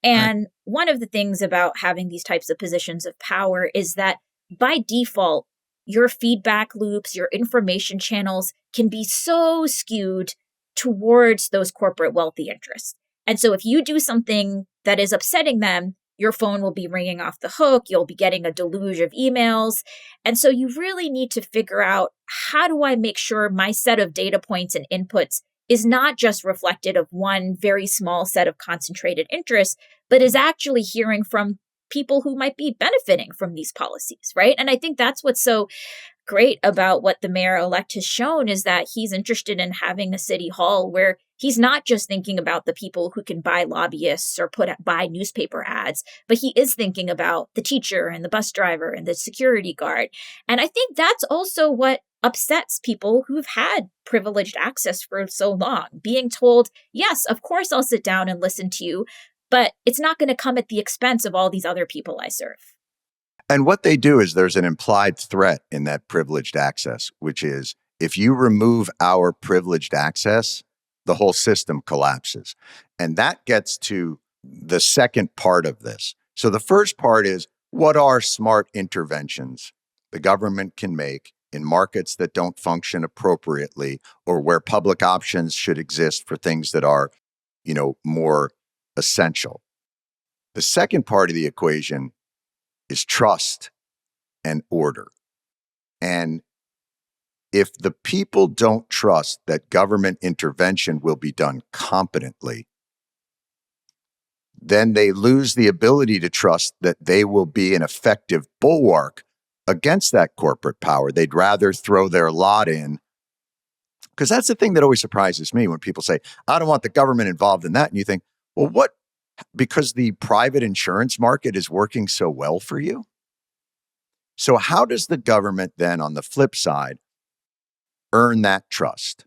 And one of the things about having these types of positions of power is that by default, your feedback loops, your information channels can be so skewed towards those corporate wealthy interests. And so if you do something that is upsetting them, your phone will be ringing off the hook. You'll be getting a deluge of emails. And so you really need to figure out, how do I make sure my set of data points and inputs is not just reflected of one very small set of concentrated interests, but is actually hearing from people who might be benefiting from these policies, right? And I think that's what's so great about what the mayor-elect has shown, is that he's interested in having a city hall where he's not just thinking about the people who can buy lobbyists or buy newspaper ads, but he is thinking about the teacher and the bus driver and the security guard. And I think that's also what upsets people who've had privileged access for so long, being told, yes, of course I'll sit down and listen to you, but it's not going to come at the expense of all these other people I serve. And what they do is there's an implied threat in that privileged access, which is if you remove our privileged access, the whole system collapses. And that gets to the second part of this. So the first part is, what are smart interventions the government can make in markets that don't function appropriately, or where public options should exist for things that are, more essential? The second part of the equation is trust and order. And if the people don't trust that government intervention will be done competently, then they lose the ability to trust that they will be an effective bulwark against that corporate power. They'd rather throw their lot in, because that's the thing that always surprises me when people say, I don't want the government involved in that. And you think, well, what? Because the private insurance market is working so well for you? So how does the government then, on the flip side, earn that trust?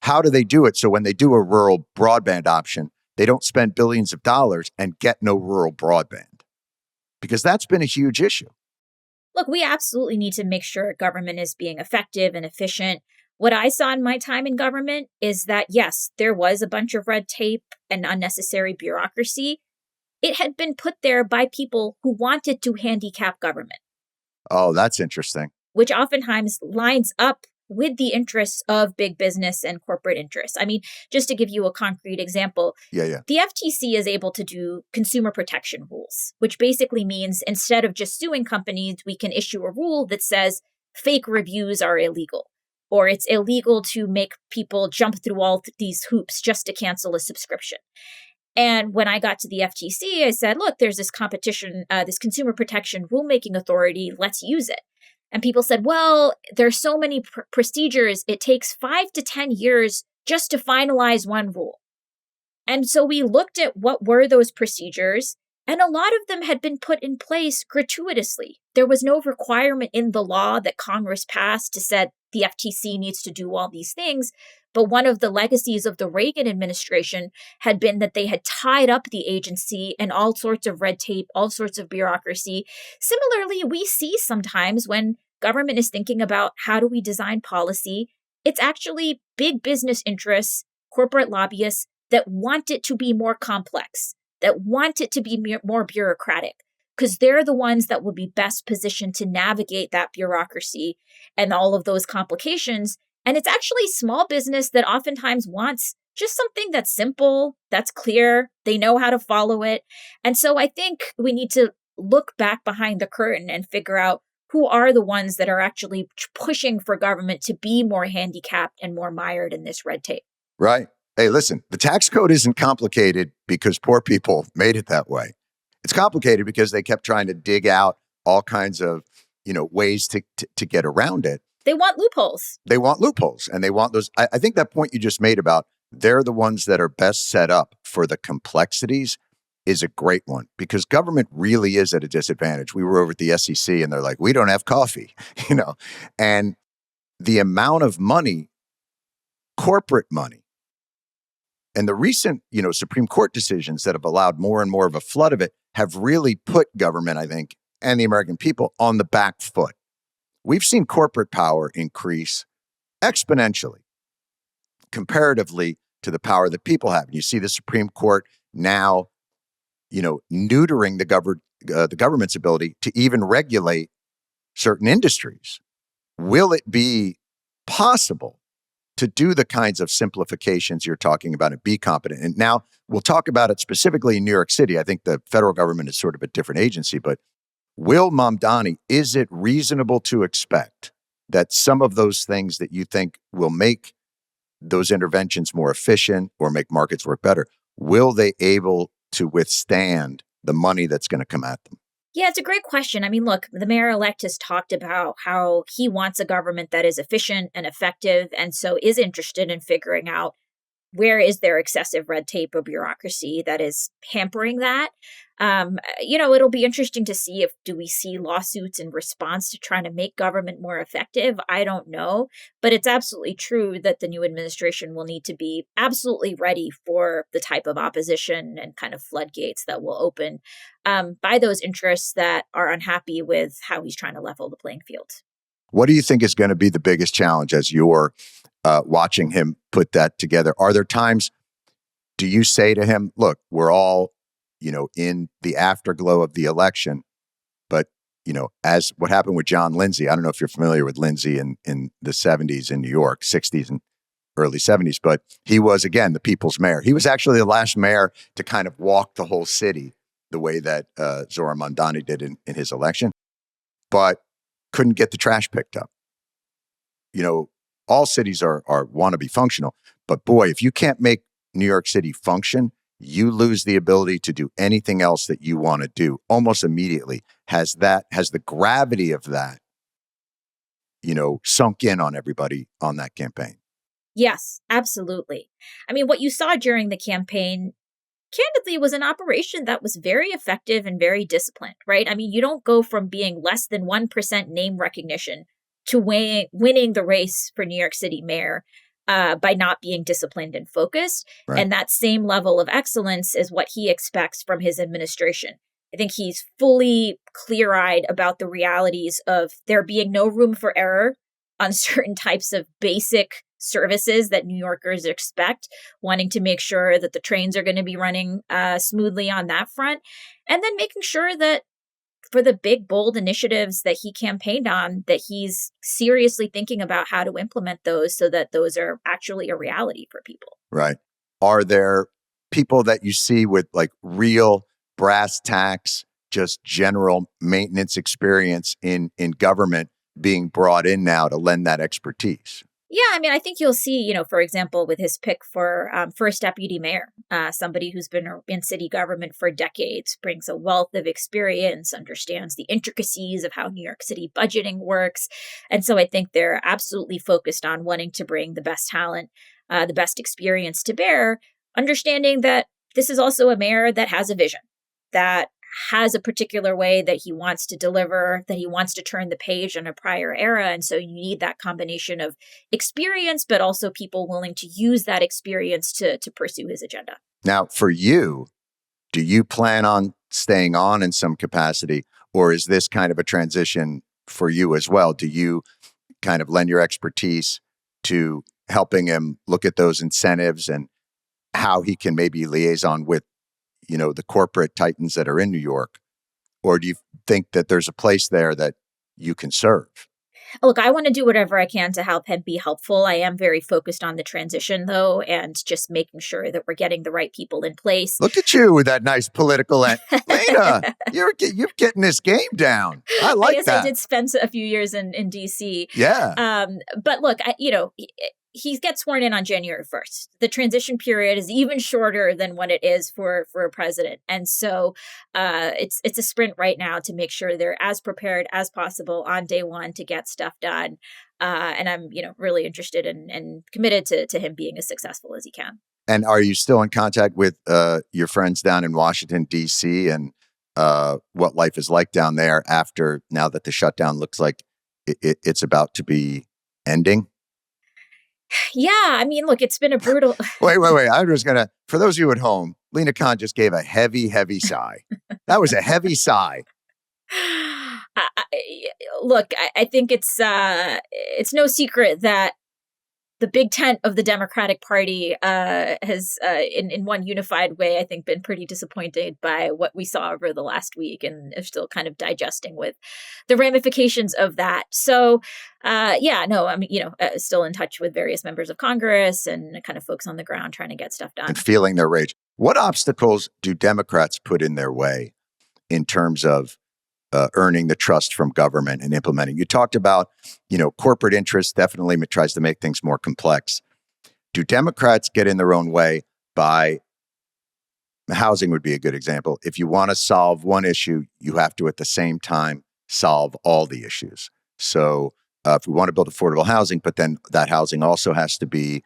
How do they do it so when they do a rural broadband option, they don't spend billions of dollars and get no rural broadband? Because that's been a huge issue. Look, we absolutely need to make sure government is being effective and efficient. What I saw in my time in government is that, yes, there was a bunch of red tape and unnecessary bureaucracy. It had been put there by people who wanted to handicap government. Oh, that's interesting. Which oftentimes lines up with the interests of big business and corporate interests. I mean, just to give you a concrete example, the FTC is able to do consumer protection rules, which basically means instead of just suing companies, we can issue a rule that says fake reviews are illegal, or it's illegal to make people jump through all these hoops just to cancel a subscription. And when I got to the FTC, I said, look, there's this this consumer protection rulemaking authority, let's use it. And people said, well, there's so many procedures, it takes 5 to 10 years just to finalize one rule. And so we looked at what were those procedures, and a lot of them had been put in place gratuitously. There was no requirement in the law that Congress passed to say the FTC needs to do all these things. But one of the legacies of the Reagan administration had been that they had tied up the agency in all sorts of red tape, all sorts of bureaucracy. Similarly, we see sometimes when government is thinking about how do we design policy, it's actually big business interests, corporate lobbyists that want it to be more complex, that want it to be more bureaucratic, because they're the ones that will be best positioned to navigate that bureaucracy and all of those complications. And it's actually small business that oftentimes wants just something that's simple, that's clear, they know how to follow it. And so I think we need to look back behind the curtain and figure out who are the ones that are actually pushing for government to be more handicapped and more mired in this red tape. Right. Hey, listen, the tax code isn't complicated because poor people made it that way. It's complicated because they kept trying to dig out all kinds of, ways to get around it. They want loopholes. They want loopholes, and they want those. I think that point you just made about they're the ones that are best set up for the complexities is a great one, because government really is at a disadvantage. We were over at the SEC and they're like, we don't have coffee, and the amount of money, corporate money, and the recent, Supreme Court decisions that have allowed more and more of a flood of it have really put government, I think, and the American people on the back foot. We've seen corporate power increase exponentially comparatively to the power that people have. And you see the Supreme Court now, neutering the government's ability to even regulate certain industries. Will it be possible to do the kinds of simplifications you're talking about and be competent? And now we'll talk about it specifically in New York City. I think the federal government is sort of a different agency, but Will Mamdani, is it reasonable to expect that some of those things that you think will make those interventions more efficient or make markets work better, will they able to withstand the money that's going to come at them? Yeah, it's a great question. I mean, look, the mayor-elect has talked about how he wants a government that is efficient and effective, and so is interested in figuring out where is there excessive red tape or bureaucracy that is hampering that? It'll be interesting to see do we see lawsuits in response to trying to make government more effective? I don't know, but it's absolutely true that the new administration will need to be absolutely ready for the type of opposition and kind of floodgates that will open by those interests that are unhappy with how he's trying to level the playing field. What do you think is going to be the biggest challenge as you're watching him put that together? Are there times, do you say to him, look, we're all, in the afterglow of the election, but, as what happened with John Lindsay, I don't know if you're familiar with Lindsay in the 70s in New York, 60s and early 70s, but he was, again, the people's mayor. He was actually the last mayor to kind of walk the whole city the way that Zohran Mamdani did in his election, but couldn't get the trash picked up. All cities are want to be functional, but boy, if you can't make New York City function, you lose the ability to do anything else that you want to do almost immediately. Has the gravity of that, sunk in on everybody on that campaign? Yes, absolutely. I mean, what you saw during the campaign, candidly, was an operation that was very effective and very disciplined, right? I mean, you don't go from being less than 1% name recognition to winning the race for New York City mayor by not being disciplined and focused. Right. And that same level of excellence is what he expects from his administration. I think he's fully clear-eyed about the realities of there being no room for error on certain types of basic services that New Yorkers expect, wanting to make sure that the trains are going to be running smoothly on that front, and then making sure that for the big, bold initiatives that he campaigned on, that he's seriously thinking about how to implement those so that those are actually a reality for people. Right. Are there people that you see with like real brass tacks, just general maintenance experience in government being brought in now to lend that expertise? Yeah, I mean, I think you'll see, for example, with his pick for first deputy mayor, somebody who's been in city government for decades, brings a wealth of experience, understands the intricacies of how New York City budgeting works. And so I think they're absolutely focused on wanting to bring the best talent, the best experience to bear, understanding that this is also a mayor that has a vision, that has a particular way that he wants to deliver, that he wants to turn the page on a prior era. And so you need that combination of experience, but also people willing to use that experience to pursue his agenda. Now, for you, do you plan on staying on in some capacity, or is this kind of a transition for you as well? Do you kind of lend your expertise to helping him look at those incentives and how he can maybe liaison with the corporate titans that are in New York? Or do you think that there's a place there that you can serve? Look, I want to do whatever I can to help him be helpful. I am very focused on the transition, though, and just making sure that we're getting the right people in place. Look at you with that nice political end. Lina, you're getting this game down. I like that. I guess I did spend a few years in D.C. Yeah. But look, he gets sworn in on January 1st. The transition period is even shorter than what it is for a president. And so it's a sprint right now to make sure they're as prepared as possible on day one to get stuff done. And I'm, really interested and committed to him being as successful as he can. And are you still in contact with your friends down in Washington, D.C. and what life is like down there now that the shutdown looks like it's about to be ending? Yeah, I mean, look, it's been a brutal... Wait. I'm just going to, for those of you at home, Lina Khan just gave a heavy, heavy sigh. That was a heavy sigh. Look, I think it's no secret that the big tent of the Democratic Party has, in one unified way, I think, been pretty disappointed by what we saw over the last week and are still kind of digesting with the ramifications of that. So, still in touch with various members of Congress and kind of folks on the ground trying to get stuff done. And feeling their rage. What obstacles do Democrats put in their way in terms of earning the trust from government and implementing? You talked about, corporate interest definitely tries to make things more complex. Do Democrats get in their own way by, housing would be a good example. If you want to solve one issue, you have to at the same time solve all the issues. So if we want to build affordable housing, but then that housing also has to be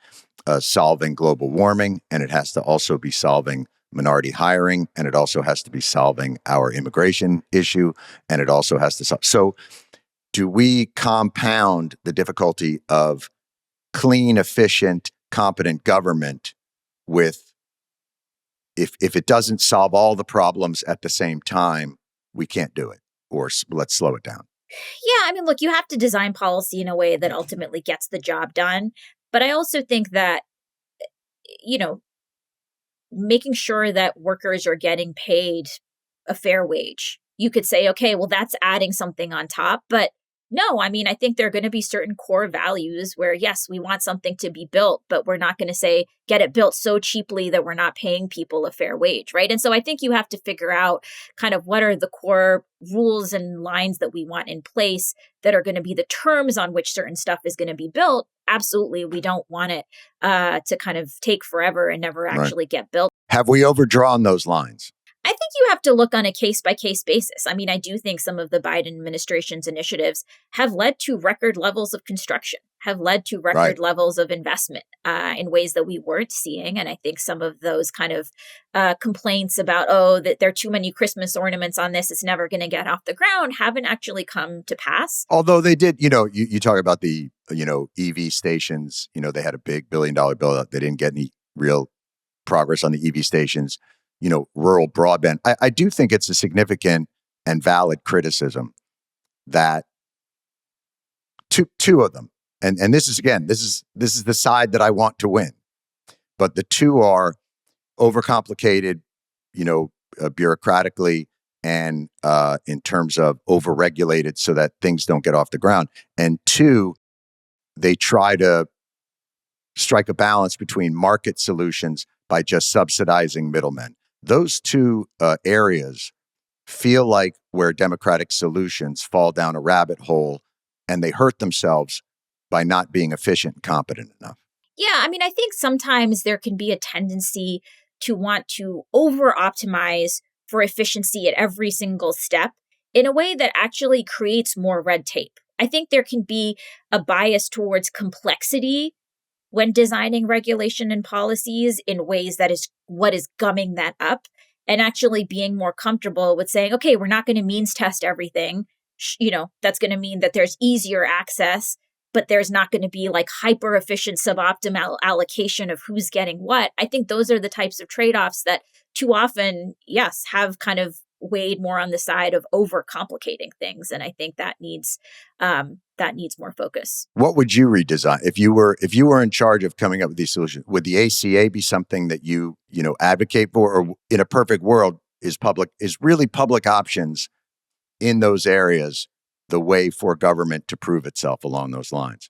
solving global warming, and it has to also be solving minority hiring, and it also has to be solving our immigration issue, and it also has to solve. So do we compound the difficulty of clean, efficient, competent government with, if it doesn't solve all the problems at the same time, we can't do it, or let's slow it down? Yeah, I mean, look, you have to design policy in a way that ultimately gets the job done. But I also think that, you know, making sure that workers are getting paid a fair wage. You could say, okay, well, that's adding something on top. But no, I mean, I think there are going to be certain core values where, yes, we want something to be built, but we're not going to say get it built so cheaply that we're not paying people a fair wage, right? And so I think you have to figure out kind of what are the core rules and lines that we want in place that are going to be the terms on which certain stuff is going to be built. Absolutely, we don't want it to kind of take forever and never actually get built. Have we overdrawn those lines? I think you have to look on a case by case basis. I mean, I do think some of the Biden administration's initiatives have led to record levels of construction, have led to record levels of investment in ways that we weren't seeing. And I think some of those kind of complaints about, oh, that there are too many Christmas ornaments on this, it's never going to get off the ground, haven't actually come to pass. Although they did, you talk about the, EV stations, they had a big $1 billion bill out. They didn't get any real progress on the EV stations. Rural broadband. I do think it's a significant and valid criticism that two of them, and this is the side that I want to win, but the two are overcomplicated, bureaucratically and in terms of overregulated so that things don't get off the ground. And two, they try to strike a balance between market solutions by just subsidizing middlemen. Those two areas feel like where democratic solutions fall down a rabbit hole, and they hurt themselves by not being efficient and competent enough. Yeah, I mean, I think sometimes there can be a tendency to want to over-optimize for efficiency at every single step in a way that actually creates more red tape. I think there can be a bias towards complexity when designing regulation and policies in ways that is what is gumming that up, and actually being more comfortable with saying, okay, we're not going to means test everything. That's going to mean that there's easier access, but there's not going to be like hyper efficient suboptimal allocation of who's getting what. I think those are the types of trade-offs that too often, yes, have kind of weighed more on the side of overcomplicating things. And I think that needs more focus. What would you redesign if you were in charge of coming up with these solutions? Would the ACA be something that you advocate for, or in a perfect world is really public options in those areas the way for government to prove itself along those lines?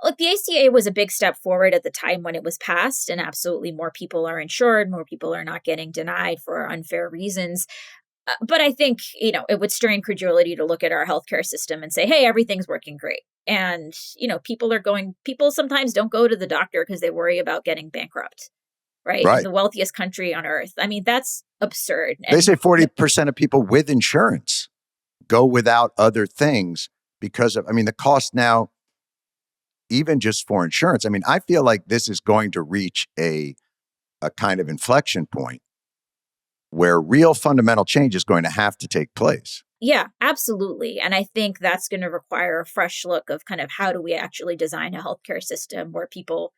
Look, the ACA was a big step forward at the time when it was passed, and absolutely more people are insured, more people are not getting denied for unfair reasons. But I think, it would stir incredulity to look at our healthcare system and say, hey, everything's working great. And, people sometimes don't go to the doctor because they worry about getting bankrupt, right? In the wealthiest country on earth. I mean, that's absurd. They say 40% of people with insurance go without other things because of, the cost now, even just for insurance. I feel like this is going to reach a kind of inflection point where real fundamental change is going to have to take place. Yeah, absolutely. And I think that's going to require a fresh look of kind of how do we actually design a healthcare system where people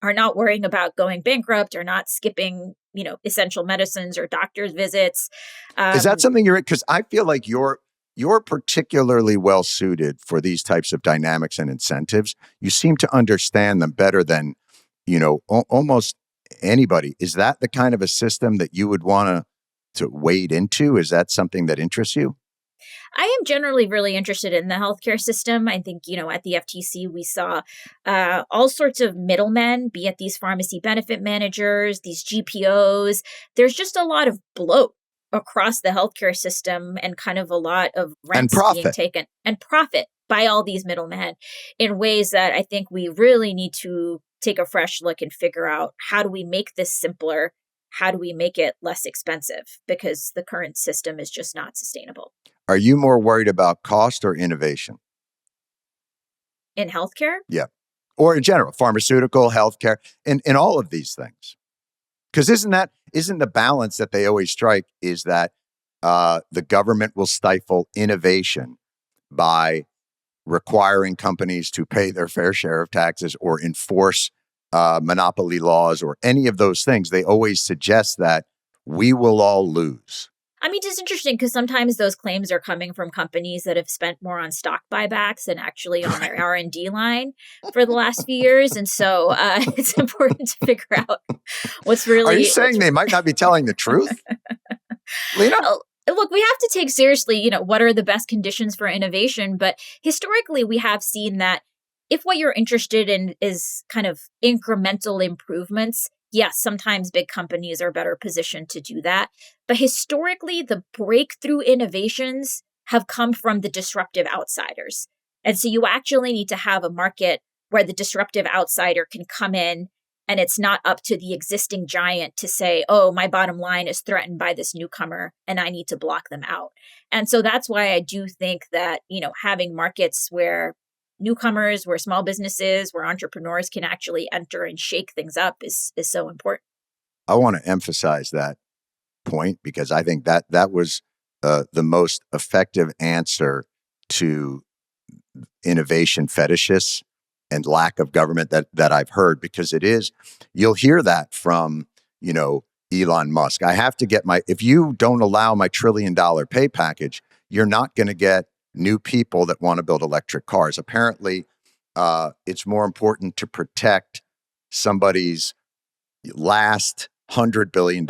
are not worrying about going bankrupt or not skipping, essential medicines or doctor's visits. Is that something because I feel like you're particularly well suited for these types of dynamics and incentives. You seem to understand them better than, almost anybody. Is that the kind of a system that you would want to wade into? Is that something that interests you? I am generally really interested in the healthcare system. I think, at the FTC, we saw all sorts of middlemen, be it these pharmacy benefit managers, these GPOs. There's just a lot of bloat across the healthcare system and kind of a lot of rents being taken and profit by all these middlemen in ways that I think we really need to take a fresh look and figure out, how do we make this simpler? How do we make it less expensive? Because the current system is just not sustainable. Are you more worried about cost or innovation? In healthcare? Yeah. Or in general, pharmaceutical, healthcare, and all of these things. Because isn't the balance that they always strike is that the government will stifle innovation by requiring companies to pay their fair share of taxes or enforce monopoly laws or any of those things. They always suggest that we will all lose. I mean, it's interesting because sometimes those claims are coming from companies that have spent more on stock buybacks than actually on their R&D line for the last few years. And so it's important to figure out what's really... Are you saying they might not be telling the truth, Lina? Look, we have to take seriously, what are the best conditions for innovation? But historically, we have seen that if what you're interested in is kind of incremental improvements, yes, sometimes big companies are better positioned to do that. But historically, the breakthrough innovations have come from the disruptive outsiders. And so you actually need to have a market where the disruptive outsider can come in and it's not up to the existing giant to say, oh, my bottom line is threatened by this newcomer and I need to block them out. And so that's why I do think that, having markets where newcomers, where small businesses, where entrepreneurs can actually enter and shake things up is so important. I want to emphasize that point because I think that was the most effective answer to innovation fetishists and lack of government that I've heard, because you'll hear that from, Elon Musk. I have to get if you don't allow my $1 trillion pay package, you're not going to get new people that want to build electric cars. Apparently, it's more important to protect somebody's last $100 billion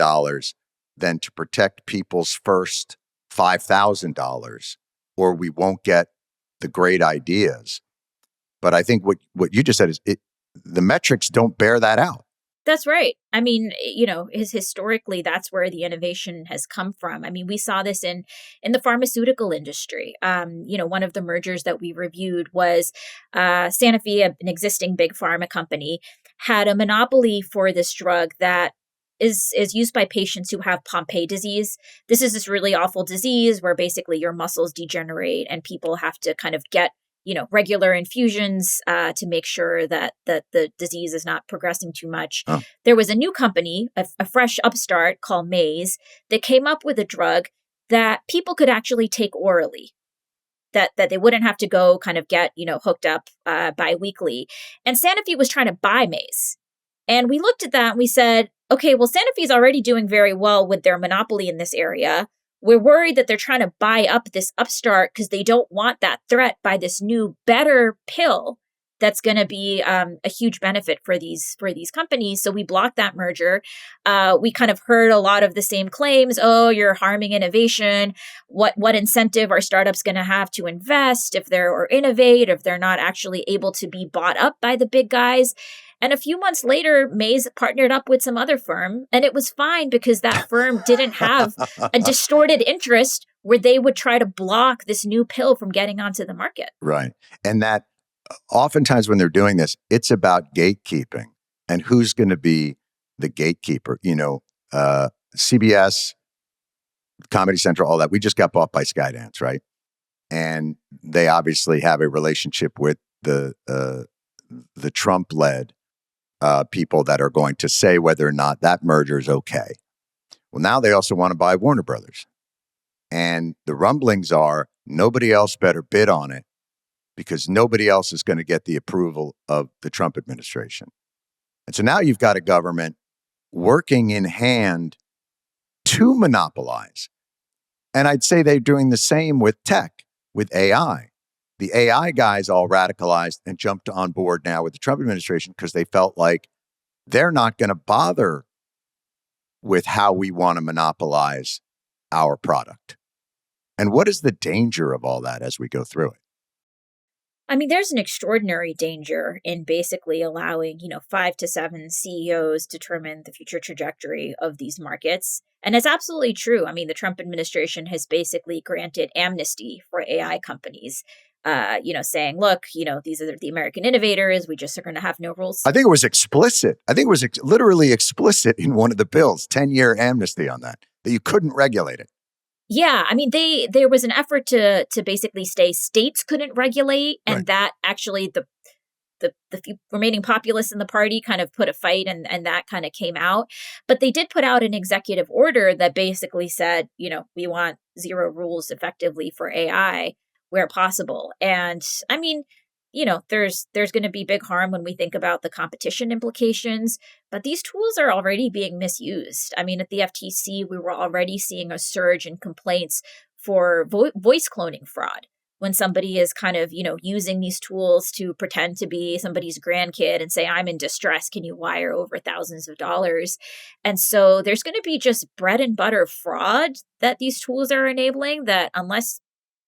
than to protect people's first $5,000, or we won't get the great ideas. But I think what you just said is the metrics don't bear that out. That's right. I mean, historically, that's where the innovation has come from. I mean, we saw this in the pharmaceutical industry. One of the mergers that we reviewed was Sanofi, an existing big pharma company, had a monopoly for this drug that is used by patients who have Pompe disease. This is this really awful disease where basically your muscles degenerate and people have to kind of get regular infusions to make sure that the disease is not progressing too much. Oh. There was a new company, a fresh upstart called Maze, that came up with a drug that people could actually take orally, that they wouldn't have to go kind of get, hooked up biweekly. And Sanofi was trying to buy Maze. And we looked at that and we said, okay, well, Sanofi's already doing very well with their monopoly in this area. We're worried that they're trying to buy up this upstart because they don't want that threat by this new, better pill that's going to be a huge benefit for these companies. So we blocked that merger. We kind of heard a lot of the same claims. Oh, you're harming innovation. What incentive are startups going to have to invest if they're or innovate if they're not actually able to be bought up by the big guys? And a few months later, Maze partnered up with some other firm, and it was fine because that firm didn't have a distorted interest where they would try to block this new pill from getting onto the market. Right. And that oftentimes when they're doing this, it's about gatekeeping and who's going to be the gatekeeper. CBS, Comedy Central, all that. We just got bought by Skydance, right? And they obviously have a relationship with the Trump-led people that are going to say whether or not that merger is okay. Well, now they also want to buy Warner Brothers. And the rumblings are nobody else better bid on it because nobody else is going to get the approval of the Trump administration. And so now you've got a government working in hand to monopolize. And I'd say they're doing the same with tech, with AI. The AI guys all radicalized and jumped on board now with the Trump administration because they felt like they're not going to bother with how we want to monopolize our product. And what is the danger of all that as we go through it? I mean, there's an extraordinary danger in basically allowing, 5 to 7 CEOs determine the future trajectory of these markets. And it's absolutely true. I mean, the Trump administration has basically granted amnesty for AI companies, saying, look, these are the American innovators. We just are going to have no rules. I think it was explicit. I think it was literally explicit in one of the bills, 10-year amnesty on that you couldn't regulate it. Yeah, I mean, there was an effort to basically say states couldn't regulate, and right. that actually the few remaining populists in the party kind of put a fight, and that kind of came out. But they did put out an executive order that basically said, we want zero rules effectively for AI where possible. And I mean, there's going to be big harm when we think about the competition implications, but these tools are already being misused. I mean, at the FTC, we were already seeing a surge in complaints for voice cloning fraud, when somebody is kind of, using these tools to pretend to be somebody's grandkid and say, I'm in distress, can you wire over thousands of dollars? And so there's going to be just bread and butter fraud that these tools are enabling, that unless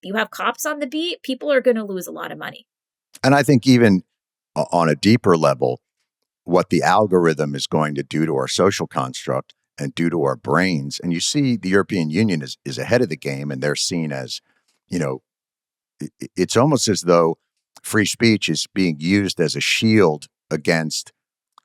you have cops on the beat, people are going to lose a lot of money. And I think even on a deeper level, what the algorithm is going to do to our social construct and do to our brains. And you see the European Union is ahead of the game, and they're seen as, it's almost as though free speech is being used as a shield against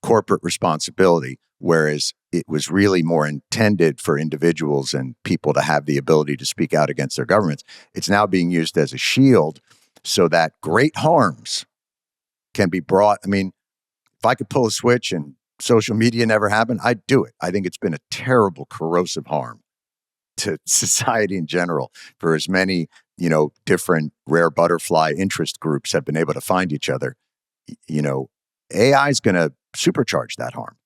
corporate responsibility, whereas it was really more intended for individuals and people to have the ability to speak out against their governments. It's now being used as a shield so that great harms can be brought. I mean, if I could pull a switch and social media never happened, I'd do it. I think it's been a terrible corrosive harm to society in general, for as many, different rare butterfly interest groups have been able to find each other. AI is going to supercharge that harm.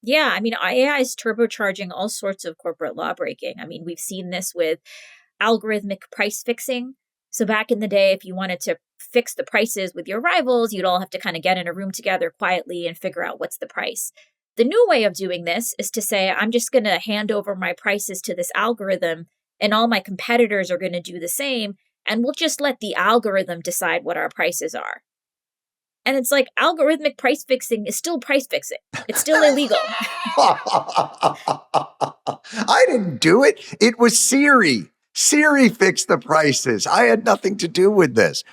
Yeah, I mean, AI is turbocharging all sorts of corporate law breaking. I mean, we've seen this with algorithmic price fixing. So back in the day, if you wanted to fix the prices with your rivals, you'd all have to kind of get in a room together quietly and figure out what's the price. The new way of doing this is to say, I'm just going to hand over my prices to this algorithm, and all my competitors are going to do the same, and we'll just let the algorithm decide what our prices are. And it's like, algorithmic price fixing is still price fixing. It's still illegal. I didn't do it. It was Siri. Siri fixed the prices. I had nothing to do with this.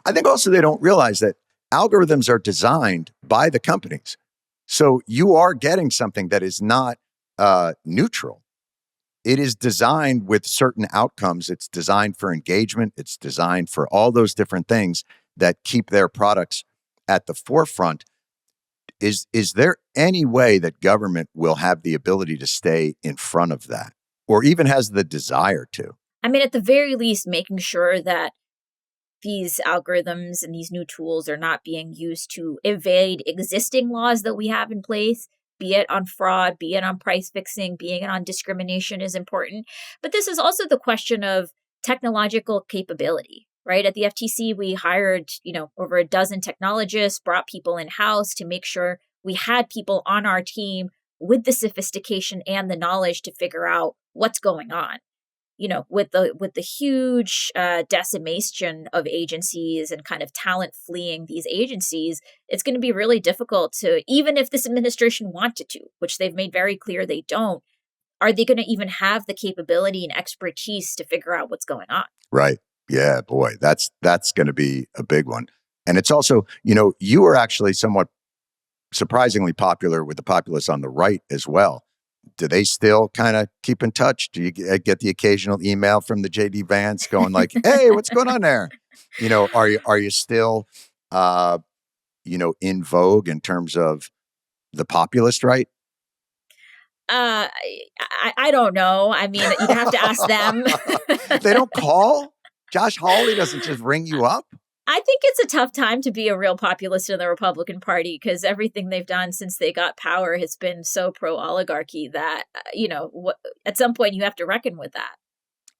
I think also they don't realize that algorithms are designed by the companies. So you are getting something that is not neutral. It is designed with certain outcomes. It's designed for engagement. It's designed for all those different things that keep their products at the forefront. Is there any way that government will have the ability to stay in front of that, or even has the desire to? I mean, at the very least, making sure that these algorithms and these new tools are not being used to evade existing laws that we have in place, be it on fraud, be it on price fixing, be it on discrimination, is important. But this is also the question of technological capability, right? At the FTC, we hired, over a dozen technologists, brought people in-house to make sure we had people on our team with the sophistication and the knowledge to figure out what's going on. With the huge decimation of agencies and kind of talent fleeing these agencies, it's going to be really difficult to, even if this administration wanted to, which they've made very clear they don't, are they going to even have the capability and expertise to figure out what's going on? Right. Yeah, boy, that's going to be a big one. And it's also, you are actually somewhat surprisingly popular with the populists on the right as well. Do they still kind of keep in touch? Do you get the occasional email from the JD Vance going like, "Hey, what's going on there?" Are you still, in vogue in terms of the populist right? I don't know. I mean, you'd have to ask them. They don't call? Josh Hawley doesn't just ring you up? I think it's a tough time to be a real populist in the Republican Party, because everything they've done since they got power has been so pro-oligarchy that, at some point you have to reckon with that.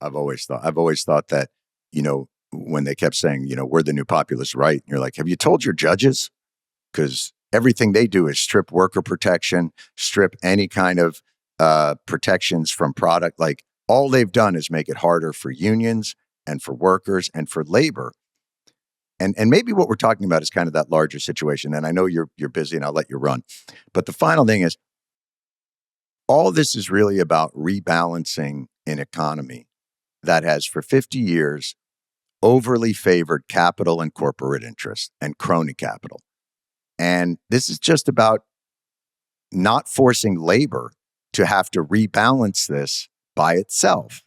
I've always thought that, when they kept saying, we're the new populist right, you're like, have you told your judges? Because everything they do is strip worker protection, strip any kind of protections from product. Like, all they've done is make it harder for unions and for workers and for labor. And maybe what we're talking about is kind of that larger situation. And I know you're busy and I'll let you run. But the final thing is, all this is really about rebalancing an economy that has for 50 years overly favored capital and corporate interest and crony capital. And this is just about not forcing labor to have to rebalance this by itself.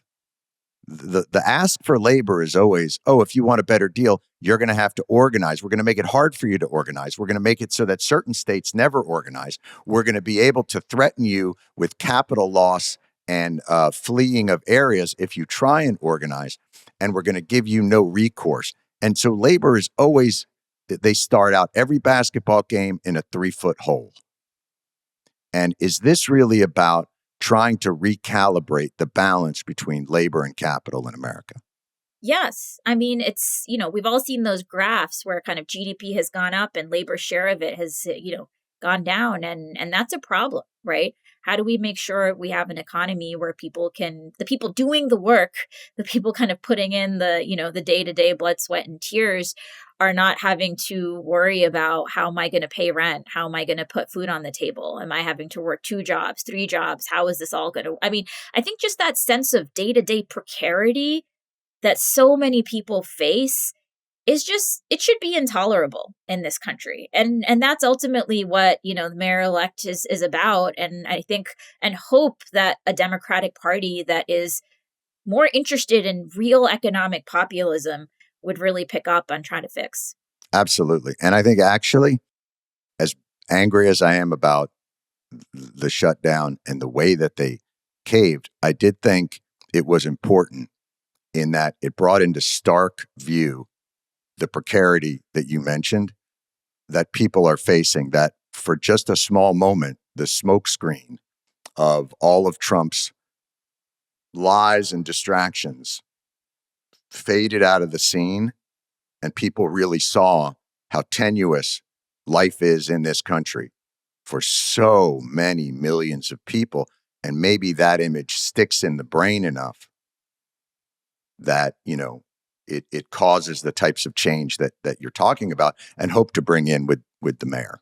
the ask for labor is always, oh, if you want a better deal, you're going to have to organize. We're going to make it hard for you to organize. We're going to make it so that certain states never organize. We're going to be able to threaten you with capital loss and fleeing of areas if you try and organize. And we're going to give you no recourse. And so labor is always, they start out every basketball game in a 3-foot hole. And is this really about trying to recalibrate the balance between labor and capital in America? Yes. I mean, it's, we've all seen those graphs where kind of GDP has gone up and labor share of it has, gone down. And that's a problem, right? How do we make sure we have an economy where the people doing the work, the people kind of putting in the day-to-day blood, sweat, and tears are not having to worry about, how am I going to pay rent? How am I going to put food on the table? Am I having to work 2 jobs, 3 jobs? How is this all going to, I mean, I think just that sense of day-to-day precarity that so many people face is just, it should be intolerable in this country. And that's ultimately what, the mayor-elect is about. And I think and hope that a Democratic Party that is more interested in real economic populism would really pick up on trying to fix. Absolutely. And I think actually, as angry as I am about the shutdown and the way that they caved, I did think it was important in that it brought into stark view the precarity that you mentioned that people are facing, that for just a small moment, the smokescreen of all of Trump's lies and distractions faded out of the scene, and people really saw how tenuous life is in this country for so many millions of people. And maybe that image sticks in the brain enough that, it causes the types of change that you're talking about and hope to bring in with the mayor.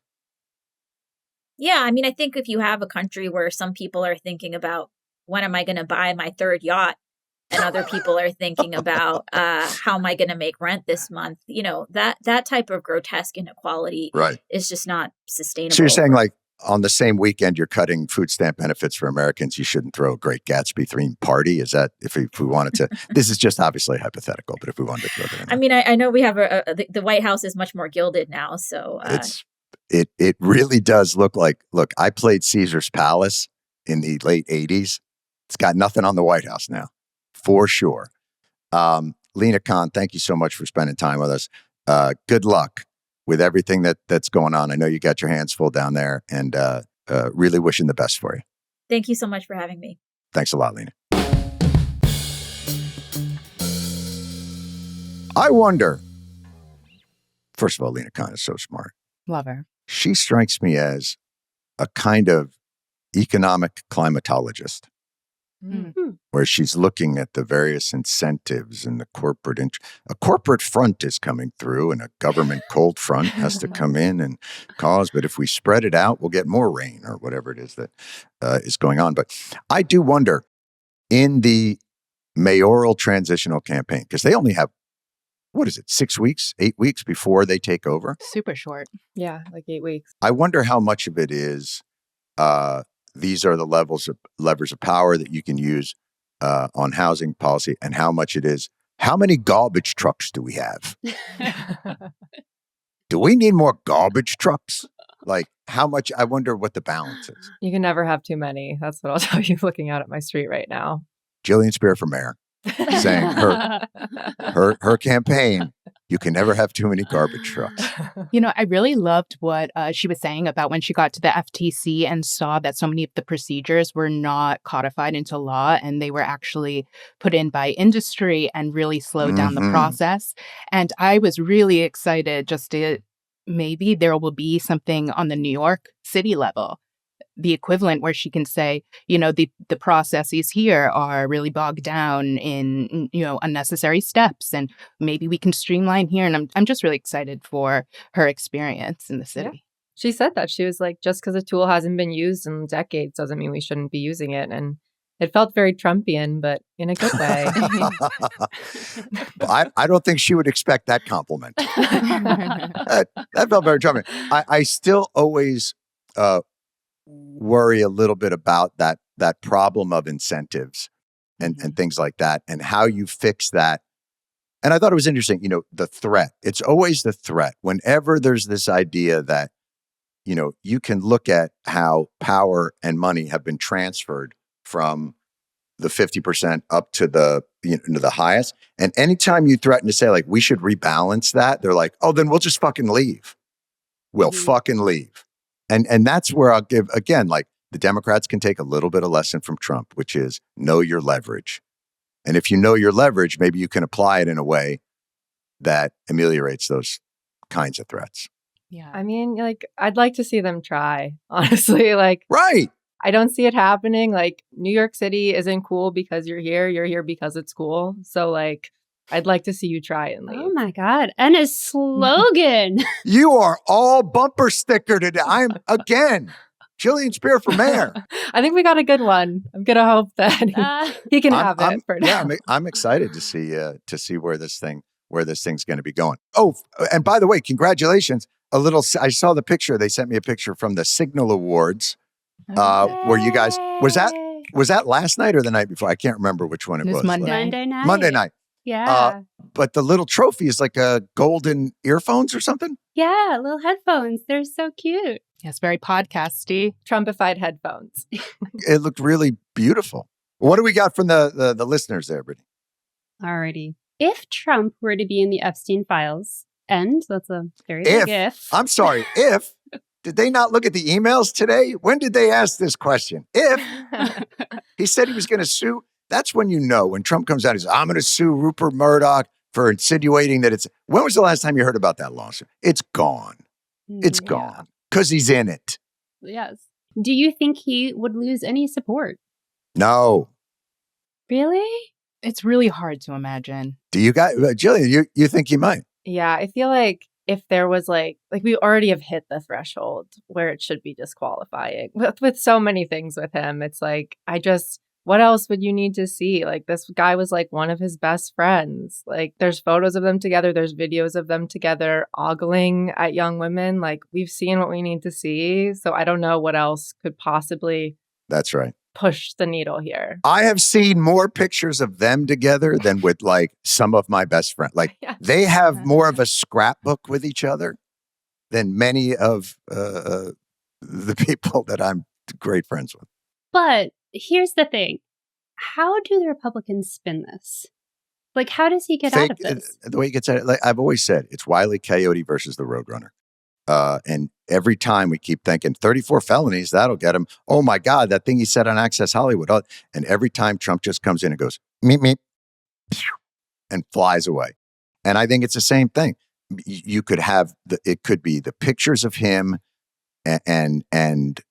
Yeah, I mean, I think if you have a country where some people are thinking about, when am I going to buy my 3rd yacht? And other people are thinking about, how am I going to make rent this month? That type of grotesque inequality is just not sustainable. So you're saying like on the same weekend you're cutting food stamp benefits for Americans, you shouldn't throw a Great Gatsby themed party? Is that if we wanted to? This is just obviously hypothetical, but if we wanted to throw that in there. I mean, I know we have the White House is much more gilded now, so it really does look like. Look, I played Caesar's Palace in the late '80s. It's got nothing on the White House now, for sure. Lina Khan, thank you so much for spending time with us. Good luck with everything that's going on. I know you got your hands full down there, and really wishing the best for you. Thank you so much for having me. Thanks a lot, Lina. I wonder, first of all, Lina Khan is so smart. Love her. She strikes me as a kind of economic climatologist. Mm-hmm. Where she's looking at the various incentives and the corporate a corporate front is coming through, and a government cold front has to come in and cause. But if we spread it out, we'll get more rain or whatever it is that is going on. But I do wonder in the mayoral transitional campaign, because they only have, 6 weeks, 8 weeks before they take over. Super short. Yeah, like 8 weeks. I wonder how much of it is. These are the levers of power that you can use on housing policy, and how much it is. How many garbage trucks do we have? Do we need more garbage trucks? Like how much? I wonder what the balance is. You can never have too many. That's what I'll tell you looking out at my street right now. Jillian Spear for mayor saying her campaign, you can never have too many garbage trucks. I really loved what she was saying about when she got to the FTC and saw that so many of the procedures were not codified into law, and they were actually put in by industry and really slowed down the process. And I was really excited just to maybe there will be something on the New York City level, the equivalent where she can say, the processes here are really bogged down in, unnecessary steps, and maybe we can streamline here. And I'm just really excited for her experience in the city. Yeah. She said that. She was like, just because a tool hasn't been used in decades doesn't mean we shouldn't be using it. And it felt very Trumpian, but in a good way. I don't think she would expect that compliment. That felt very Trumpian. I still always worry a little bit about that problem of incentives and things like that, and how you fix that. And I thought it was interesting, the threat. It's always the threat. Whenever there's this idea that, you can look at how power and money have been transferred from the 50% up to the highest. And anytime you threaten to say, like, we should rebalance that, they're like, oh, then we'll just fucking leave. We'll fucking leave. And that's where I'll give, again, like, the Democrats can take a little bit of lesson from Trump, which is know your leverage. And if you know your leverage, maybe you can apply it in a way that ameliorates those kinds of threats. Yeah. I mean, like, I'd like to see them try, honestly. Like, right. I don't see it happening. Like, New York City isn't cool because you're here. You're here because it's cool. So, like, I'd like to see you try and leave. Oh my God. And a slogan. You are all bumper sticker today. I'm, again, Jillian Spear for mayor. I think we got a good one. I'm going to hope that he can have it for now. Yeah, I'm excited to see where this thing's going to be going. Oh, and by the way, congratulations. I saw the picture. They sent me a picture from the Signal Awards. Where you guys, was that last night or the night before? I can't remember which one it was. Monday night. Yeah. But the little trophy is like a golden earphones or something. Yeah, little headphones. They're so cute. Yes, very podcasty. Trumpified headphones. It looked really beautiful. What do we got from the listeners there, Brittany? Alrighty. If Trump were to be in the Epstein files, and that's a very big if. I'm sorry, if. Did they not look at the emails today? When did they ask this question? If he said he was going to sue, that's when when Trump comes out, he says, I'm going to sue Rupert Murdoch for insinuating that it's, when was the last time you heard about that lawsuit? It's gone. It's gone because he's in it. Yes. Do you think he would lose any support? No. Really? It's really hard to imagine. Do you guys, Jillian, you think he might? Yeah, I feel like if there was like we already have hit the threshold where it should be disqualifying with so many things with him. It's like, what else would you need to see? Like, this guy was like one of his best friends. Like, there's photos of them together. There's videos of them together ogling at young women. Like, we've seen what we need to see. So I don't know what else could possibly. That's right. Push the needle here. I have seen more pictures of them together than with like some of my best friends. Like they have more of a scrapbook with each other than many of the people that I'm great friends with. But here's the thing. How do the Republicans spin this? Like, how does he get out of this? The way he gets out, like I've always said, it's Wile E. Coyote versus the Roadrunner. And every time we keep thinking 34 felonies, that'll get him. Oh my God, that thing he said on Access Hollywood. And every time Trump just comes in and goes, meep, meep, and flies away. And I think it's the same thing. You could have, it could be the pictures of him and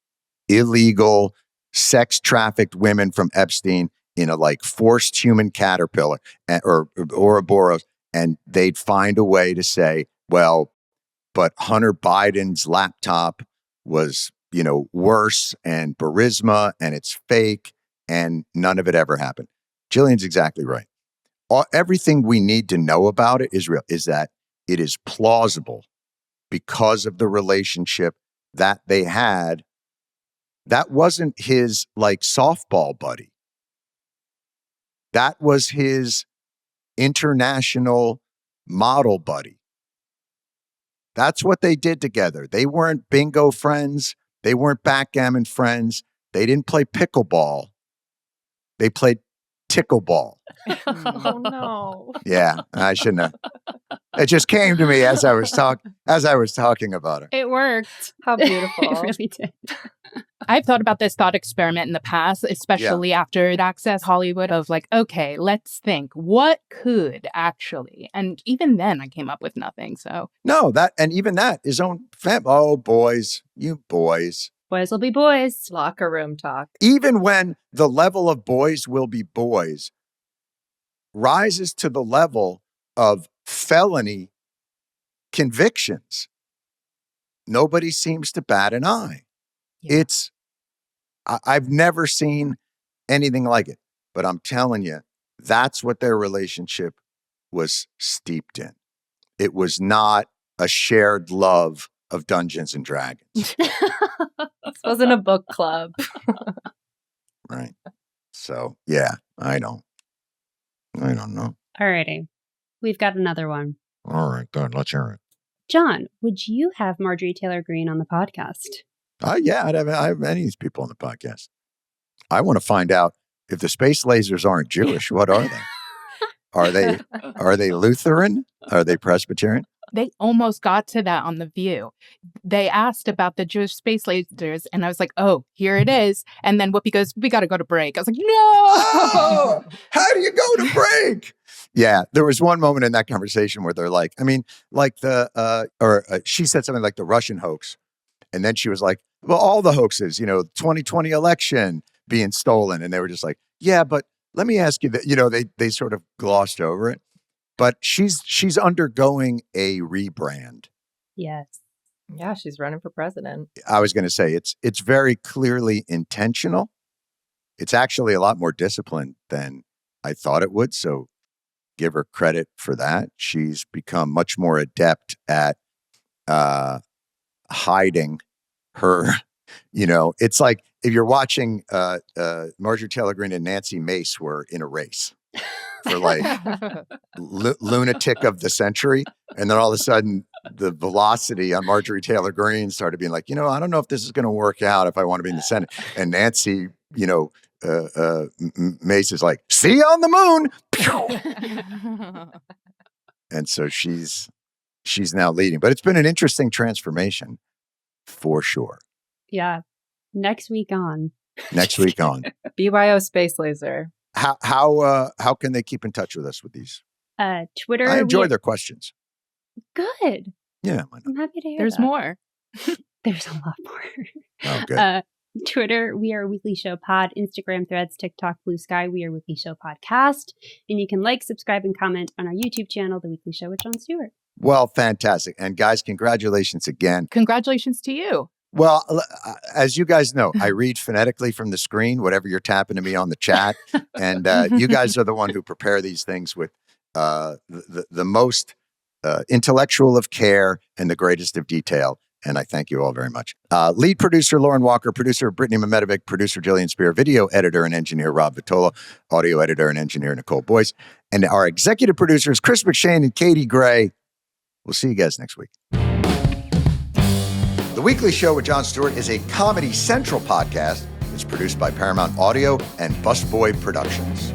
illegal sex trafficked women from Epstein in a like forced human caterpillar or Ouroboros. And they'd find a way to say, well, but Hunter Biden's laptop was, worse and Burisma and it's fake and none of it ever happened. Jillian's exactly right. Everything we need to know about it is real, is that it is plausible because of the relationship that they had. That wasn't his like softball buddy. That was his international model buddy. That's what they did together. They weren't bingo friends. They weren't backgammon friends. They didn't play pickleball. They played tickleball. Oh no. Yeah, I shouldn't have. It just came to me as I was talking about it. It worked. How beautiful. It really did. I've thought about this thought experiment in the past, especially after Access Hollywood, of like, okay, let's think what could actually, and even then I came up with nothing. So no, and even that, his own family. Oh, boys, you boys. Boys will be boys. Locker room talk. Even when the level of boys will be boys rises to the level of felony convictions, nobody seems to bat an eye. Yeah. I've never seen anything like it, but I'm telling you, that's what their relationship was steeped in. It was not a shared love of Dungeons and Dragons. This wasn't a book club. Right. So, yeah. I don't know. All righty. We've got another one. All right, good. Let's hear it. John, would you have Marjorie Taylor Greene on the podcast? Yeah, I have any of these people on the podcast. I want to find out if the space lasers aren't Jewish, what are they? Are they Lutheran? Are they Presbyterian? They almost got to that on The View. They asked about the Jewish space lasers, and I was like, oh, here it is. And then Whoopi goes, we got to go to break. I was like, no! Oh, how do you go to break? Yeah, there was one moment in that conversation where they're like, she said something like the Russian hoax. And then she was like, well, all the hoaxes, 2020 election being stolen. And they were just like, yeah, but let me ask you that, they sort of glossed over it. But she's undergoing a rebrand. Yes. Yeah, she's running for president. I was going to say it's very clearly intentional. It's actually a lot more disciplined than I thought it would. So give her credit for that. She's become much more adept at hiding her. It's like if you're watching Marjorie Taylor Greene and Nancy Mace were in a race for like lunatic of the century. And then all of a sudden the velocity on Marjorie Taylor Greene started being like, I don't know if this is going to work out if I want to be in the Senate. And Nancy, Mace is like, see you on the moon. And so she's now leading, but it's been an interesting transformation for sure. Yeah. Next week on. BYO Space Laser. How can they keep in touch with us with these? Twitter. I enjoy their questions. Good. Yeah. I'm happy to hear There's that. more. There's a lot more. Oh, good. Twitter, we are Weekly Show Pod. Instagram, Threads, TikTok, Blue Sky, we are Weekly Show Podcast. And you can like, subscribe, and comment on our YouTube channel, The Weekly Show with Jon Stewart. Well, fantastic. And guys, congratulations again. Congratulations to you. Well, as you guys know, I read phonetically from the screen, whatever you're tapping to me on the chat. And you guys are the one who prepare these things with the most intellectual of care and the greatest of detail. And I thank you all very much. Lead producer, Lauren Walker, producer, Brittany Mametovic, producer, Jillian Spear, video editor and engineer, Rob Vitola, audio editor and engineer, Nicole Boyce. And our executive producers, Chris McShane and Katie Gray. We'll see you guys next week. The Weekly Show with Jon Stewart is a Comedy Central podcast. It's produced by Paramount Audio and Busboy Productions.